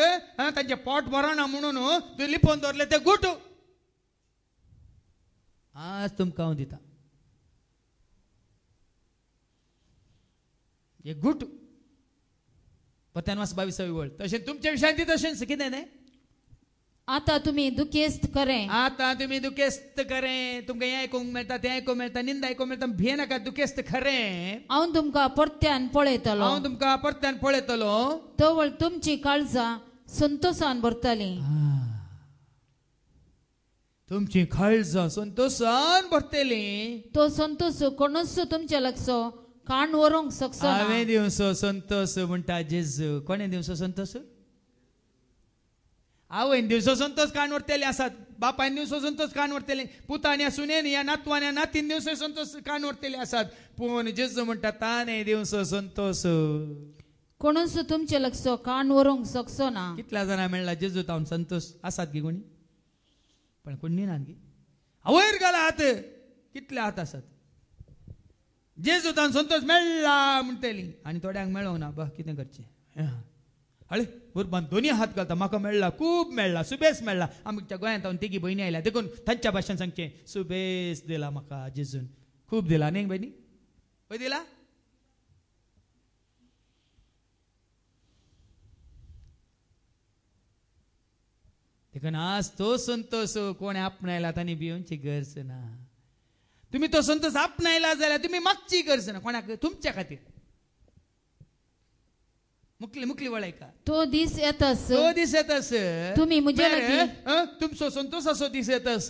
तांचे पोट भरना म्हणून तूं लिपोवन दवरले ते गुटू. आज तुमकां हांव दिता एक गुटू. परत्यान वाच 22वी वळ. तशें तुमच्या विशयांती तशेंच कितें न्ही. आतां तुमी दुखेस्त खरें. आतां तुमी दुखेस्त खरें. तुमकां हें आयकूंक मेळटा, तें आयकूंक मेळटा, निंदा आयकूंक मेळटा. भियेनाका. दुखेस्त खरें. हांव तुमकां परत्यान पळयतलो. हांव तुमकां परत्यान पळयतलो. तोवळ तुमची काळजां संतोषान भरतली. तुमची काळजां संतोषान भरतली. तो संतोष कोणूच तुमच्या लागचो काण व्हरूंक शकचो ना. हांवें दिवचो संतोष म्हणटा जेजू. कोणें दिवचो संतोष? आवयन दिवचो संतोष कान व्हरतले आसात. बापायन दिवचो संतोष कान व्हरतले. पुतान सुनेन या नातवान या नातीन दिवचो संतोष कान व्हरतले आसात. पूण जेजू म्हणटा ताणें दिवचो संतोष कोणूच तुमच्या लागचो कान व्हरूंक शकचो ना. कितल्या जाणां मेळ्ळा जेजू तावन संतोष आसात गी कोणी? पण कोणी नात गी. आवयर घाला हात. कितले हात आसात. जेजू तावन संतोष मेळ्ळा म्हणटली आनी थोड्यांक मेळोंक ना. बा कितें करचें. हळे उर्बान दोनी हात घालता. म्हाका मेळ्ळा, खूब मेळ्ळा, सुबेस मेळ्ळा. आमच्या गोंयांत हांव तिगी भयणी आयल्या देखून तांच्या भाशेन सांगचें सुबेस दिला म्हाका जेजून. खूब दिला न्ही भयणी. पळय दिला. देखून आज तो संतोष कोण आपणायला तांणी भियोवची गरज ना. तुम्ही तो संतोष आपणायला जाल्यार तुम्ही मागची गरज ना कोणाक. तुमच्या खातीर मुकली मुकली वळयका. तो दीस येतास. तो दीस येतास. तुम्ही म्हज्या लागीं तुमचो संतोषाचो दीस येतास.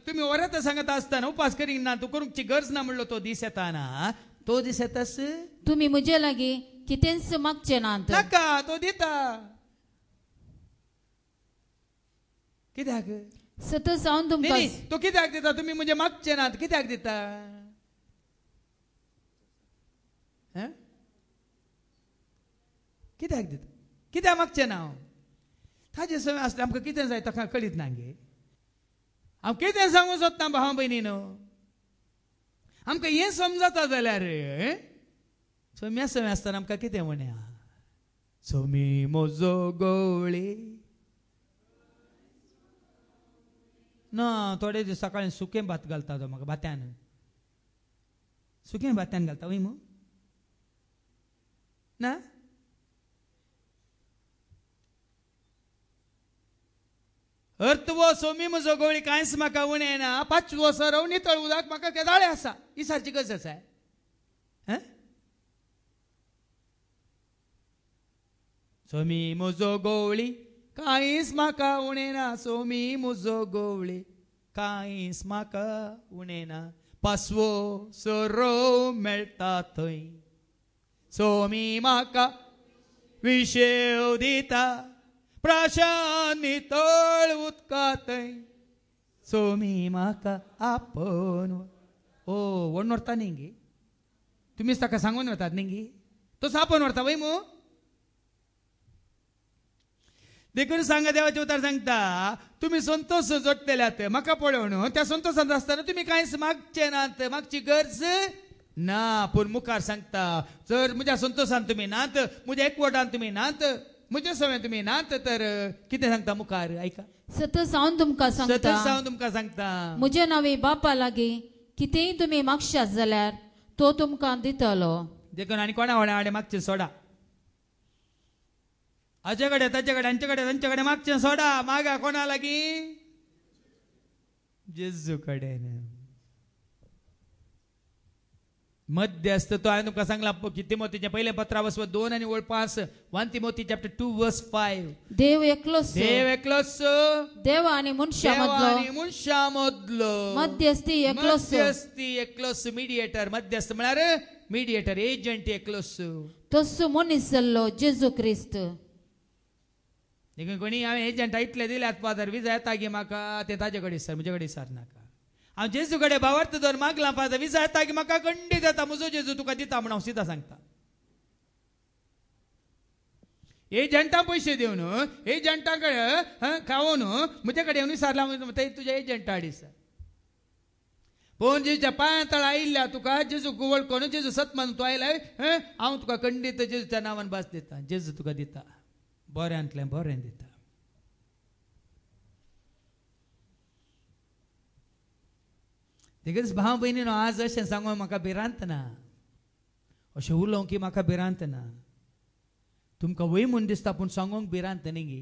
तुम्ही वरात सांगता आसतना उपास करीना तूं करूंकची गरज ना म्हणलो तो दीस येताना. तो दीस येतास. तुम्ही म्हज्या लागीं कितेंच मागचें नात. नाका. तो दिता. कित्याक? सतत हांव तुमकां तो कित्याक दिता? तुम्ही म्हणजे मागचे नात. कित्याक दिता? कित्याक दिता कित्याक मागचें ना हांव ताजे सवय आसलें आमकां कितें जाय ताका कळीत ना गे हांव कितें सांगूं सोदता भाव भयणीन आमकां हें समजता जाल्यार सोम्या सवय आसतना आमकां कितें म्हण्या सोमी म्हजो गवळी ना थोडे दीस सकाळीं सुकें भात घालता तो म्हाका भात्यान सुकें भात्यान घालता वय मू ना अर्तवो सोमी म्हजो गवळी कांयच म्हाका उणें ना 5वो सरव नितळ उदक म्हाका केदाळे आसा ही सारची गरज आसा सोमी म्हजो गवळी कांयच म्हाका उणें ना सोमी म्हजो गवळी कांयच म्हाका उणें ना 5वो सरव मेळटा थंय सोमी म्हाका विशेव दिता प्राशान नितळ उदकांत सोमी म्हाका आपोवन वण व्हरता न्ही गे तुमीच ताका सांगून वतात न्ही गे तो आपोवन व्हरता वय मू देखून सांगा देवाचे उतार सांगता तुम्ही संतोष जोडलेल्यात म्हाका पळोवन त्या संतोषांत आसतना तुम्ही कांयच मागचे नात मागची गरज ना पूण मुखार सांगता जर म्हज्या संतोषान तुम्ही नात म्हज्या एकवटान तुम्ही नात म्हज्या सवय तुम्ही नात तर कितें सांगता मुखार ऐका सतत हांव तुमकां सांगता म्हजे नवे बापा लागीं कितेंय तुमी मागशात जाल्यार तो तुमकां दितलो देखून आनी कोणा वाडे मागचे सोडा हाजे कडेन ताचे कडेन हांचे कडेन तांचे कडेन मागचें सोडा मागा कोणा लागीं जेजू कडेन मध्यस्थ तो हांवें तुमकां सांगला तिमोथीचें पयलें पत्रा वचप 2 आनी 5 1 Timothy chapter 2 verse 5 देव एकलोच देव आनी मनशा मदलो मध्यस्थी एकलोच मिडिएटर मध्यस्थ म्हळ्यार मिडिएटर एजंट एकलोच तसो मनीस जाल्लो जेजू क्रिस्त देखून कोणी हांवें एजंटा इतले दिल्यात फादर विजा येता गे म्हाका ते ताजे कडेन सर म्हजे कडेन सर नाका हांव जेजू कडेन भावार्थ दवर मागला फादर विजा येता की म्हाका खंडीत येता म्हजो जेजू तुका दिता म्हण हांव सिधा सांगता एजंटा पयशे दिवन एजंटा कडेन खावून म्हजे कडेन येवन विचारला ते तुज्या एजंटा हाडी सर पूण जेजूच्या पांयां तळ आयिल्ल्या तुका जेजू वळखून जेजू सत मानून तूं आयलाय हांव तुका खंडीत जेजूच्या नांवान भास दिता जेजू तुका दिता बऱ्यांतलें बरें दिता देखून भाव भयणीनो आज अशें सांगून म्हाका भिरांत ना अशें उलोवंक की म्हाका भिरांत ना तुमकां वय म्हूण दिसता पूण सांगूंक भिरांत न्ही गे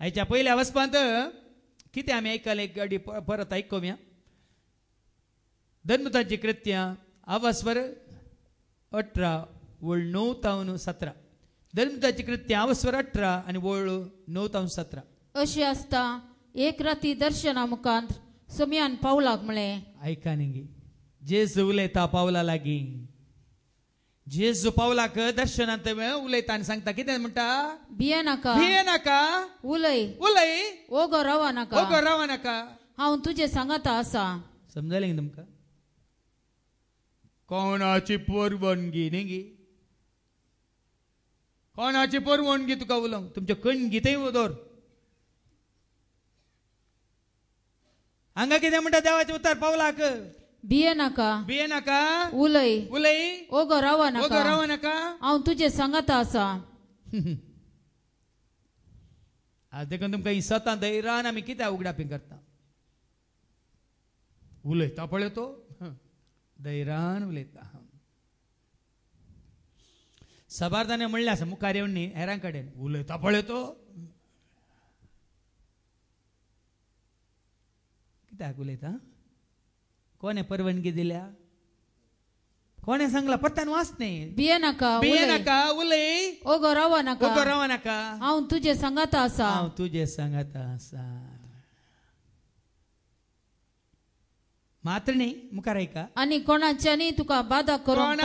हाच्या पयल्या वचपांत कितें आमी आयकले एक गाडी परत आयकोवया धर्मताची कृत्यां आवस्वर 18 वळ 9-17 धर्मताची कृत्यां आवस्वर 18 आनी वळ 9-17 अशें आसता एक राती दर्शना मुखांत समयान पावलाक म्हळें आयका न्ही जेजू उलयता पावला लागीं जेजू पावलाक दर्शनांत उलयता आनी सांगता कितें म्हणटा भियेनाका उलय ओगो रावा नाका हांव तुजे सांगाता आसा समजलें न्ही तुमकां कोणाची परवानगी न्ही गे कोणाची परवानगी तुका उलोवंक तुमचे कणगी थंय दवर हांगा कितें म्हणटा देवाचें उतर पावलाक भियेनाका उलय ओगो रावा नाका हांव तुजे सांगाता आसा आज देखून तुमकां ही सतां धैर्यान आमी कित्याक उगडापी करता उलयता पळय तो धैर्यान उलयता सबारदाने म्हणलें आसा मुखार येवन न्ही हेरां कडेन उलयता पळय तो कित्याक उलयता कोणे परवानगी दिल्या कोणे सांगला पत्तान वाच न्ही भियेनाका उलय ओगो रावा नाका हांव तुजे सांगाता आसा मात्र न्ही मुखार ऐका आनी कोणाच्यानी तुका बाधा करूंक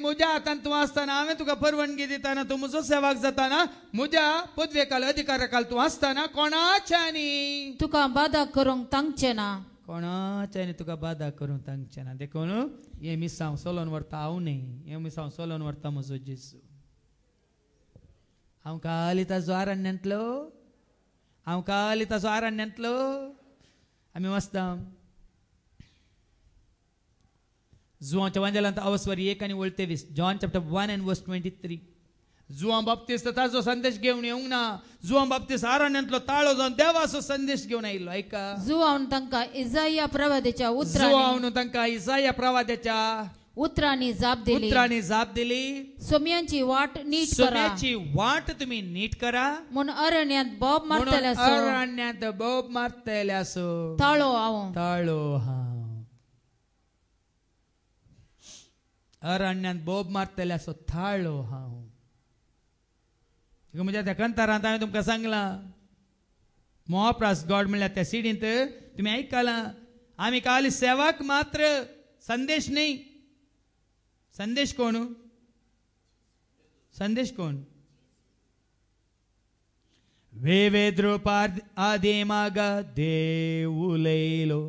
म्हज्या हातांत तूं आसतना हांवें तुका परवानगी दिताना तूं म्हजो सेवाक जाताना म्हज्या पदवेकाल अधिकाराकाल तूं आसतना कोणाच्यानी तुका बाधा करूंक तांगचें ना कोणाच्यानी तुका बाधा करूंक तांगचें ना देखून हे मिसांव सोलोवन व्हरता हांव न्ही हे मिसांव सोलोवन व्हरता म्हजो जेजू हांव काली ताजो आरण्यांतलो हांव काली ताजो आरण्यांतलो आमी वाचता जुवांच्या वांजेलांत अवस्वरी 1 आनी 23 जॉन चॅप्टर 1 and verse 23 जुवां बाप्तिस्त ताजो संदेश घेवन येवंक ना जुवां बाप्तिस्त आरण्यांतलो ताळो जावन देवाचो संदेश घेवन आयिल्लो ऐका जुवान तांकां इसाया प्रवादीच्या जुवान तांकां इसाया प्रवाद्याच्या उतरांनी जाप दिली सोम्यांची वाट नीट करा सोम्याची वाट तुम्ही नीट करा म्हूण अरण्यांत बोब मारतल्यासो अरण्यांत बोब मारतल्यासो ताळो हांव अरण्यांत बोब मारतल्यासो थाळो हांव म्हणजे त्या कंतारांत हांवें तुमकां सांगलां मोहप्रास गॉड म्हणल्यार त्या सिडींत तुमी आयकलां आमी खाली सेवाक मात्र संदेश न्ही संदेश कोण वेवेद्रोपार आदेमागा देवुलयलो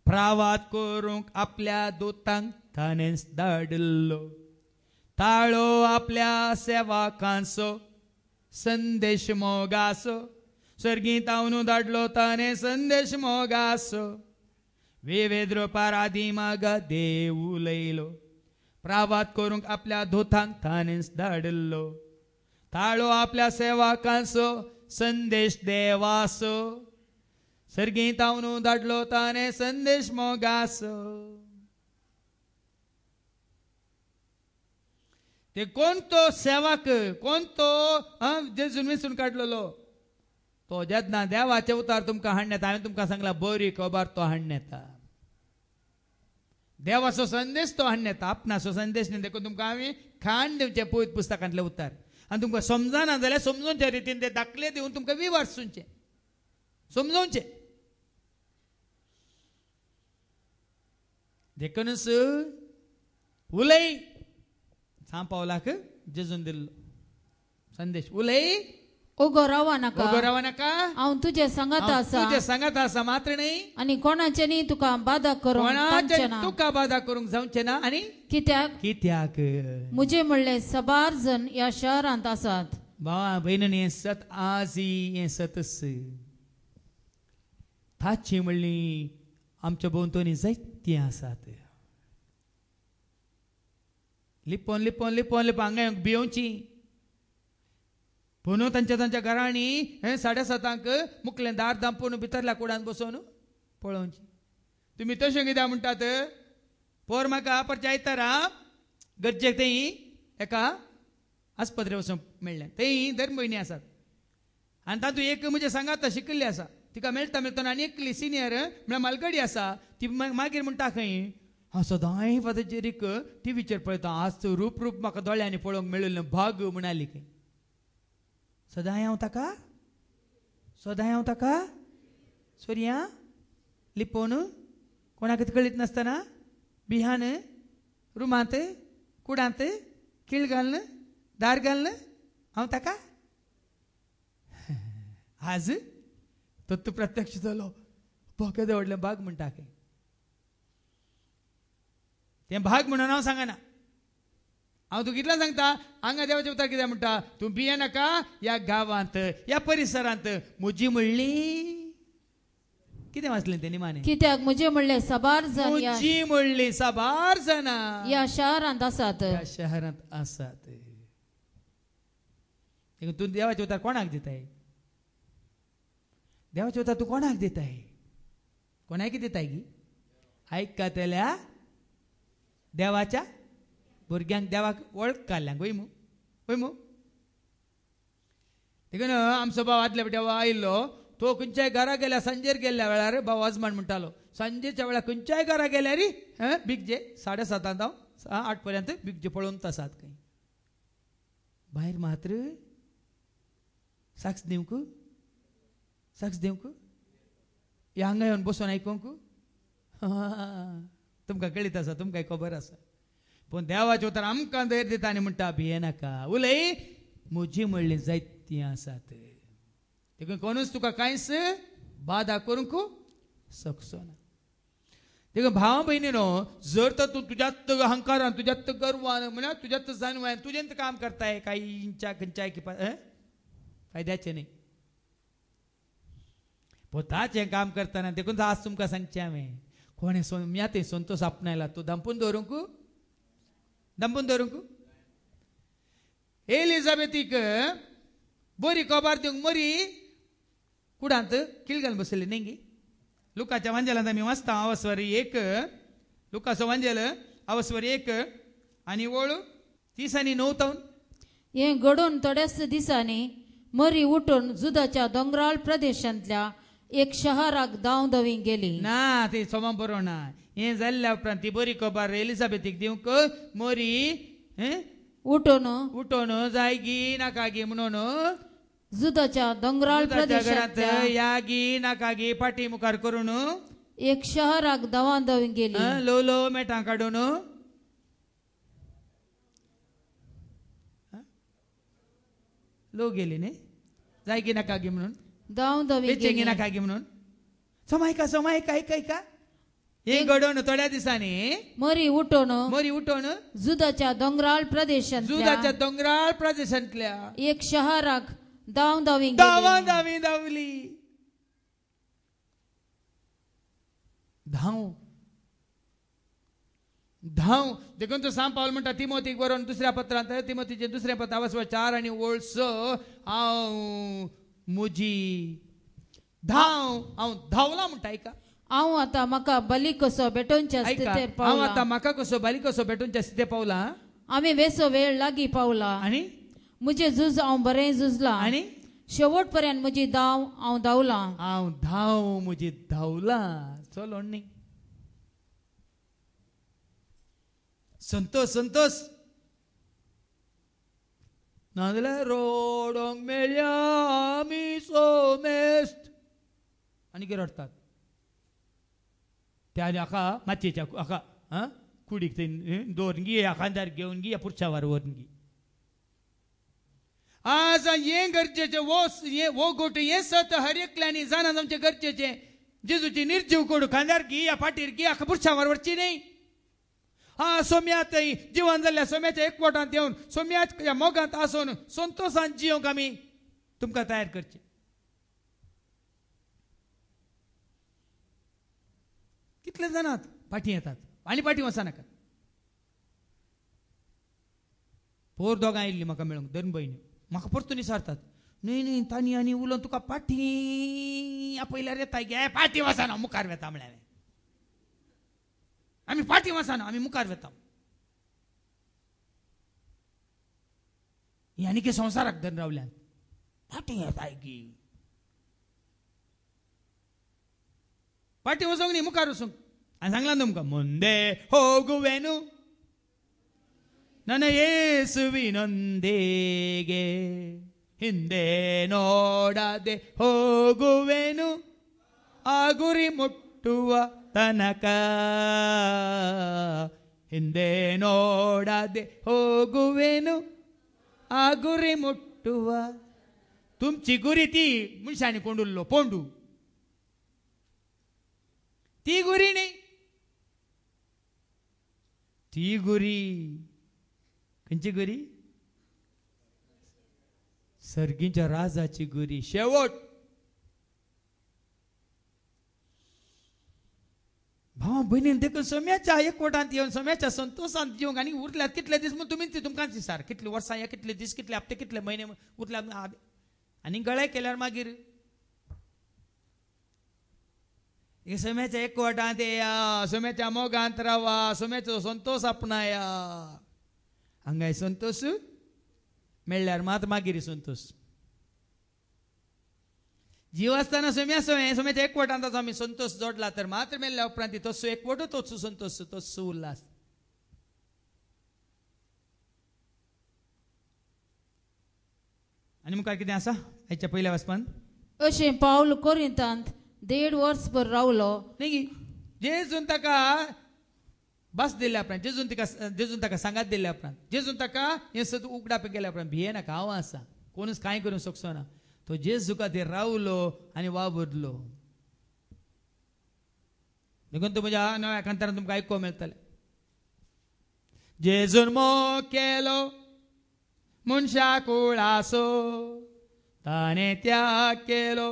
प्रावाद करूंक आपल्या दोतांक ताणेंच धाडलो ताळो आपल्या सेवाकांचो संदेश मोगासो सर्गींत हांव धाडलो ताणें संदेश मोगासो वेवेद्रोपार आदिमागा देवुलयलो प्रावाद करूंक आपल्या दोतांक ताणेंच धाडलो ताळो आपल्या सेवाकांचो संदेश देवासो सर्गींत हांव धाडलो ताणें संदेश मोगासो ते कोण तो सेवक कोण तो जेजून विसरून काडलेलो तो जेन्ना देवाचे उतार तुमकां हाडण्यात हांवें तुमकां सांगला बरी खबर तो हाडण्यात देवाचो संदेश तो हाडण्यात आपणाचो संदेश न्ही देखून तुमकां हांवें खाण दिवचें पवित्र पुस्तकांतले उतार आनी तुमकां समजना जाल्यार समजोवचे रितीन ते दाखले दिवन तुमकां विवारसूंचे समजोवचे देखूनच उलय सांग पावलाक जेजून दिल्लो संदेश उलय ओगो रावा नाका हांव तुजे सांगात आसा मात्र न्ही आनी कोणाचे न्ही तुका बाधा करूंक जावचे ना आनी कित्याक मुजे म्हणले सबार जण ह्या शहरांत आसात भावा भयणी हें सत आजी हें सतस ताची म्हणली आमच्या भोंवतणी जायतीं आसात लिपोन हांगा भियोवची पुनू तांच्या घरांनी 7:30 मुकलें दार दांपून भितरल्या कुडांत बसोवन पळोवची तुमी तशें कित्याक म्हणटात पोर म्हाका परचे आयतारा गरजेक थंय एका आस्पत्रे वचूंक मेळ्ळें थंय धर्म भयणी आसात आनी तातूंत एक म्हणजे सांगात शिकिल्ली आसा तिका मेळटा आनी एकली सिनियर म्हळ्यार मालगडी आसा ती मागीर म्हणटा खंय हांव सदांय फादरचेरीक टीव्हीचेर पळयता आज रूप म्हाका दोळ्यांनी पळोवंक मेळिल्लें भाग म्हणाली खंय सदांय हांव ताका सोर्या लिपोवन कोणाक कळीत नासतना बिहान रुमांत कुडांत खीळ घालन दार घालन हांव ताका आज तो प्रत्यक्ष जालो बोके दवडलें भाग म्हणटा खंय तें भाग म्हणून हांव सांगना हांव तुका कितलें सांगता हांगा देवाचें उतर कितें म्हणटा तूं भिये नाका ह्या गांवांत ह्या परिसरांत म्हजी म्हणली कितें वाचलें तें निमाणें कित्याक म्हजे म्हणले सबार जण म्हजी म्हणली सबार जाणां ह्या शहरांत आसात तूं देवाचें उतर कोणाक दिताय देवाचें उतर तूं कोणाक दिताय कोणाक दिताय गी आयका तेल्या देवाच्या भुरग्यांक देवाक वळख काडल्या वय मू देखून आमचो भाव आदल्या देवा आयिल्लो तो खंयच्याय घरा गेल्या सांजेर गेल्ल्या वेळार भाव वाजमान म्हणटालो सांजेच्या वेळार खंयच्याय घरा गेल्यार बिगजे 7:30 हांव 8 पर्यंत बिगजे पळोवन आसात खंय भायर मात्र साक्ष दिवंक ह्या हांगा येवन बसून आयकूंक तुमकां कळीत आसा तुमकां खबर आसा पूण देवाचें उतर आमकां धैर्य दिता आनी म्हणटा भिये नाका उलय म्हजी म्हणली जायतीं आसात देखून कोणूच तुका कांयच बाधा करूंक शकचो ना देखो भावा बहिणीनो, जर तर तू तुझ्यात अहंकारान, तुझ्यात गर्वान, म्हणा तुझ्यात जाणवान, तुझ्यात काम करताय काही इंचा कंचा की फायद्याचे नाही. पोताच हे काम करताना देखून आज तुमका सांगचे आम्ही कोणे म्या ते संतोष आपणायला तू दंपून दवरूंकू एलिझाबेथीक बरी कोबार दिवंक मरी कुडांत किळगन बसले नेंगी. लुकाच्या वांजेलांत आम्ही वाचता अवस्वरी 1, लुकाचो वांजेल अवस्वरी 1 आणि ओळू 30 आणि 9. हे घडून थोड्याच दिसांनी मरी उठून जुदाच्या दोंगराळ प्रदेशांतल्या एक शहराक धांवून गेली. ना ते सोमा बरो ना. हे जाल्ल्या उपरांत ती बरी कोबार एलिझाबेथीक दिवंक मरी उठून जायगी नाकागी म्हणून जुदाच्या दोंगराळ घरात प्रदेशांतल्या यागी नाकागी पाठी मुखार करून एक शहराक धांवून गेली. लो मेटां काडून लो गेली न्ही जायगी नाकागी म्हणून धांवून बेचेंगी गेली. नाकागी म्हणून. सोमायका ऐका हे घडोवन थोड्या दिसांनी मरी उठून जुदाच्या दोंगराळ जुदाच्या प्रदेशांतल्या दोंगराळ प्रदेशांतल्या एक शहराक धांवून धावली धाव देखून तो सांग पावल म्हणटा तिमोथीक बरोवन दुसऱ्या पत्रांत तिमोथीचे दुसऱ्या पत्र अवस्वर 4 आणि ओळ 6 हांव मुजी धावला म्हणटा. ऐका हांव आतां म्हाका बली कसो भेटोवच्या स्थितीर हांव पावला. आतां म्हाका कसो बाली कसो भेटूनच्या स्थिती पावला. आमी वेसो वेळ लागीं पावला आणि म्हजें झूज हांव बरें झुजला आणि शेवट पर्यंत म्हजी धांव हांव धांवला. हांव धांव मुजी धांवला. चल न्ही संतोष नाजाल्यार रोडोंक मेळ्या आमी सोमेस्त आनी कितें रडटात त्या हाका मातयेच्या हाका कुडीक थंय दवरून गी खांद्यार घेवन गी पुरच्यावर व्हरून गी. आज हे गरजेचे वो गोट हे सत हर एकल्यानी जाणात आमचे गरजेचे जेजूची निर्जीव कोड खांद्यार घी या पाठीर घी हाका पुरच्यावर व्हरची न्ही. सोम्यात जिवन जाल्ल्या सोम्याच्या एकवटांत येवन सोम्याच्या मोगांत आसून संतोषान जियोंक आमी तुमकां तयार करचे. कितले जाणात फाटी येतात आनी फाटी वचनाका. पोर दोगां आयिल्लीं म्हाका मेळूंक धन भयणी म्हाका परतून विचारतात न्ही तांणी आनी उलोवन तुका फाटी आपयल्यार येताय गे फाटी वचना मुखार वेता म्हळ्यार आमी फाटी वचना आमी मुखार वेता. ही आनी कितें संवसाराक धन रावल्यात फाटी येताय गी फाटी वचोंक न्ही मुखार वचोंक. हांवें सांगलां तुमकां मुंदे होगुवेनु ನನ್ನ ಯೇಸುವಿನೊಂದಿಗೆ ಹಿಂದೆ ನೋಡದೆ ಹೋಗುವೆನು ಆ ಗುರಿ ಮುಟ್ಟುವ ತನಕ ಹಿಂದೆ ನೋಡದೆ ಹೋಗುವೆನು ಆ ಗುರಿ ಮುಟ್ಟುವ. तुमची गुरी ती मनशांनी कोंडुल्लो पोंडू ती गुरी न्ही ती गुरी खंयची गुरी सर्गीच्या राजाची गुरी शेवट. भावा भयणीन देखून सोम्याच्या एकवटांत येवन सोम्याच्या संतोषांत जिवंक आनी उरल्यात कितले दीस म्हूण तुमी तुमकांच विचार कितले वर्सां या कितले दीस कितले हप्ते कितले म्हयने उरल्यात आनी गळे केल्यार मागीर सोम्याच्या एकवटांत येया सोम्याच्या मोगांत रावा सोम्याचो संतोष आपणाया. हांगाय संतोष मेळ्ळ्यार मात मागीर संतोष. जीव आसतना सोम्याच्या एकवटांत आमी संतोष जोडला तर मात्र मेळ्ळ्या उपरांत तसो एकवट तोच संतोष तोच उल्हास. आनी मुखार कितें आसा आयच्या पयल्या वचपान अशें पावल कोरिंतांत 1.5 वर्सभर रावलो. न्ही जेजून ताका बस दिल्या उपरांत जेजून ताका सांगात दिल्या उपरांत जेजून ताका हें सद उगडाप केल्या उपरांत भिये नाका हांव आसा कोणूच कांय करूंक शकचो ना. तो जेजू खातीर रावलो आनी वावुरलो. देखून तुमच्या नव्या कांतारान तुमकां आयको मेळटलें. जेजून मोग केलो मनशा कुळासो, ताणे त्याग केलो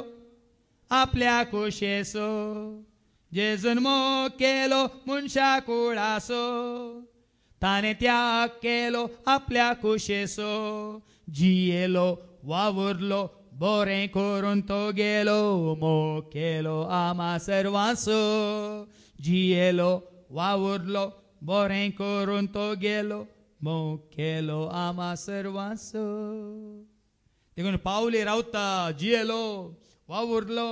आपल्या कुशेसो. जेजून मोग केलो मनशा कुळासो, ताणे त्याग केलो आपल्या कुशेसो. जियेलो वावुरलो बरें करून तो गेलो, मोग केलो आमा सर्वांसो. जियेलो वावुरलो बरें करून तो गेलो, मोग केलो आमा सर्वांसो. देखून पावली रावता जियेलो वावुरलो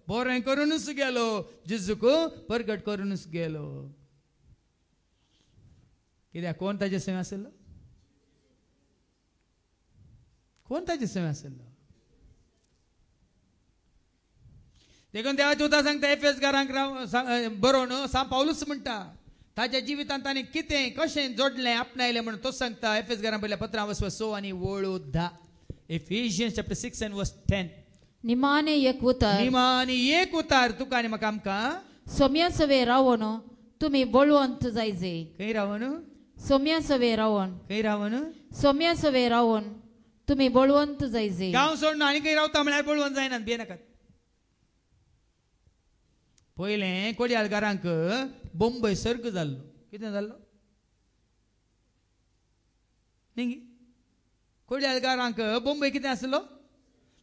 बरें करूनच गेलो, जेजूक परगट करूनच गेलो. कित्याक कोण ताजे संग आसलो? कोण ताजे संग आसलो? देखून देवाचे उतर सांगता एफेसकारांक बरोवन सान पावलूस म्हणटा ताच्या जिवितांत ताणें कितें कशें जोडलें आपणायलें म्हणून तो सांगता एफेसकारांक पयल्या पत्रां वचप 6 आनी 10. Ephesians chapter 6 and verse 10. निमाणे एक उतर, निमाणी एक उतार तुका आनी म्हाका आमकां सोम्या सवे रावून तुम्ही बळवंत जायचे. खंय रावन? सोम्या सवे रावून, खंय रावन? सोम्या सवे रावून तुम्ही बळवंत जायचे. गांव सोडून आनी खंय रावता म्हळ्यार बळवंत जायना, भियेनाकात. पयलें कोडयाळकारांक बॉम्बे सर्ग जाल्लो. कितें जाल्लो? न्ही कोडयाळकारांक बॉम्बे कितें आसलो?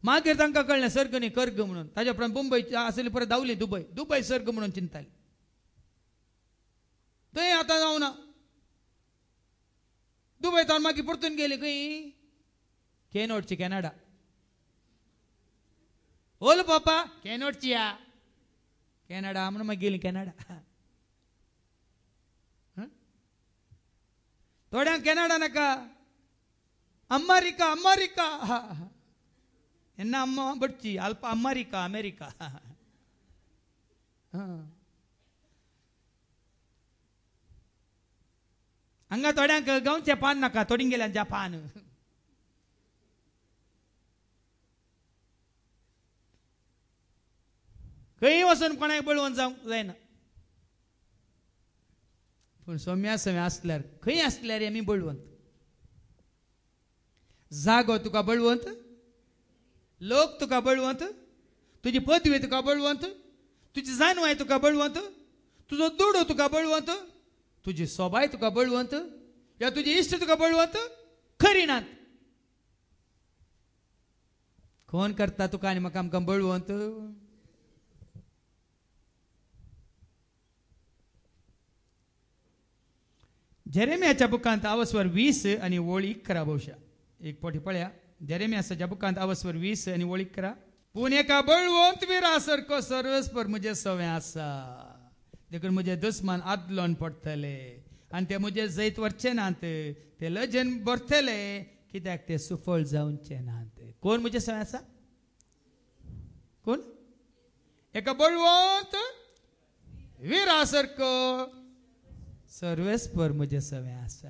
मागीर तांकां कळ्ळें सर्ग न्ही कर्ग म्हणून. ताच्या उपरांत मुंबय आसली परत धांवली दुबय. दुबय सर्ग म्हणून चिंताली. थंय आतां जावना. दुबय तर मागीर परतून गेली खंय? केनोडची कॅनडा. ओल पापा केनोडची या कॅनडा म्हणून मागीर गेली कॅनडा. थोड्यांक कॅनडा नाका, अमेरिका. अमेरिका एन्ना अम्मा बडची अल्प अमेरिका अमेरिका. हांगा थोड्यांक गांवचें पान नाका, थोडीं गेल्यान जापान. खंय वचून कोणाक बळवंत जावंक जायना. पूण सोम्या सव्या आसल्यार खंय आसल्यार आमी बळवंत. जागो तुका बळवंत, लोक तुका बळवंत, तुजी पदवी तुका बळवंत, तुजी जानवाय तुका बळवंत, तुजो दुडो तुका बळवंत, तुजी सोबाय तुका बळवंत, या तुजी इश्ट तुका बळवंत खरी नात. कोण करता तुका आनी म्हाका आमकां बळवंत? जेरेमियाच्या बुकांत आवस्वर 20 आनी ओळ 11 भोवशा. एक पोटी पळया. जेरेमियाच्या बुकांत आवस्वर 20 आनी ओळ 11. पूण एका बळवंत विरा सारको सर्वेस्पर म्हजे सवे आसा. देखून म्हजे दुस्मान आदलोन पडटले आनी ते म्हजे जैत वरचे नात. ते लजेन भरतले कित्याक ते सुफळ जावचे नात. कोण म्हजे सवे आसा? कोण? एका बळवंत विरा सारको सर्वेस्पर म्हजे सवे आसा.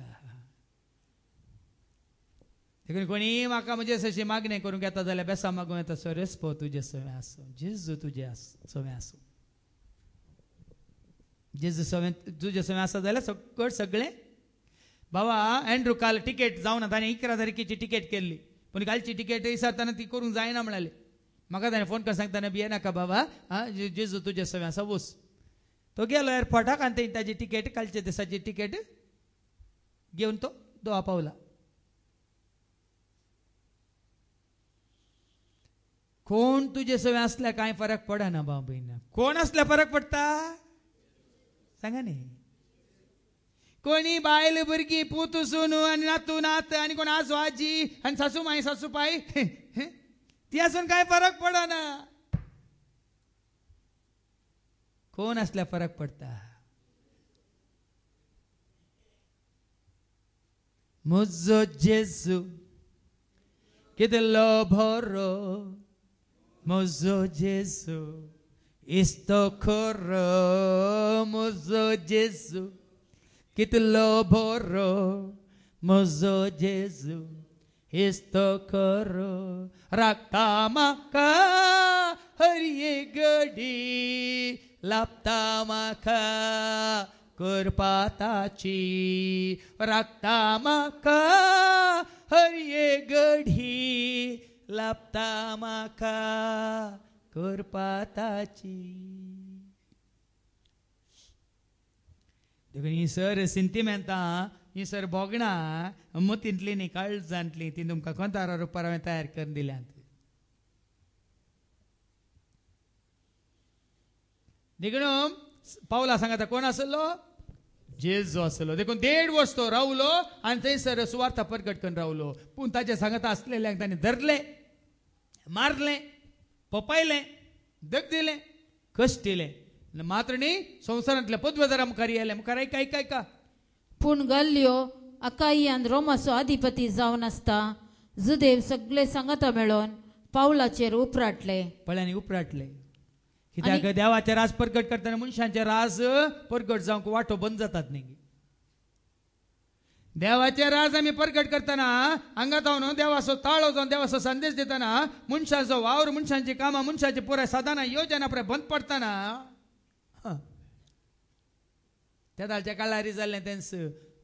देखून कोणी म्हाका म्हजे अशी मागणी करूंक येता जाल्यार बेसा मागूं येता. सर्वेस्पर तुजे सवे आसूं, जेजू तुजे सवे आसूं. जेजू सवे तुजे सवे आसा जाल्यार सगळें. बाबा एंड्रू काल टिकेट जावना, ताणें 11 तारखेची टिकेट केल्ली पूण कालची टिकेट विचारतना ती करूंक जायना म्हणाली. म्हाका ताणें फोन करून सांगतना भियेनाका बाबा, जेजू तुजे सवे आसा वच. तो गेलो एअरपोर्टाक आनी ताची टिकेट कालच्या दिसाची टिकेट घेवन तो दोवा पावला. कोण तुजे सवे असल्या कांय फरक पडना बाबा. कोण असल्या फरक पडटा सांगा न्ही. कोणी बायल भुरगीं पूत सुनू आनी नातू नात आनी कोण आजो आजी आनी सासू माई सासू पाय ती आसून कांय फरक पडना. कोण असल्या फरक पडता. म्हजो जेजू कितलो बरो, म्हजो जेजू इस्तो खरो. म्हजो जेजू कितलो बरो, म्हजो जेजू इस्तो खरो. राखता म्हाका हर एक घडी लाभता म्हाका करपाताची राखता म्हाका हर एक घडी लाभता म्हाका करपाताची. देखून ही सर सिंतिमेंता ही सर बोगणा मतींतली न्ही काळजांतली ती तुमकां कोंतारा रुपार हांवें तयार करून दिल्यात. देखून पावला सांगता कोण आसलो जेजू आसलो. देखून 1.5 वर्स तो रावलो आनी थंयसर सुवार्थ प्रकट करून रावलो. पूण ताचे सांगता आसलेल्यांक तांणी धरले, मारले, पोपायले, दग दिले, कश्ट दिले. मात्र न्ही संवसारांतल्या पदवेदारा मुखार येयले. मुखार ऐका पूण गल्लियो अकाईयान रोमाचो अधिपती जावन आसता जुदेव सगळे सांगता मेळोन पावलाचेर उपराटले. पळयांनी उपराटले. कित्याक देवाचे राज प्रकट करतना मनशांचे राज प्रकट जावंक वाटो बंद जातात न्ही. देवाचे राज आमी प्रकट करतना हांगा जावन देवाचो ताळो जावन देवाचो संदेश दितना मनशांचो वावर, मनशांची कामां, मनशांची पुराय साधनां योजना पुराय बंद पडतना त्या दालच्या काळारी जाल्लें तेंच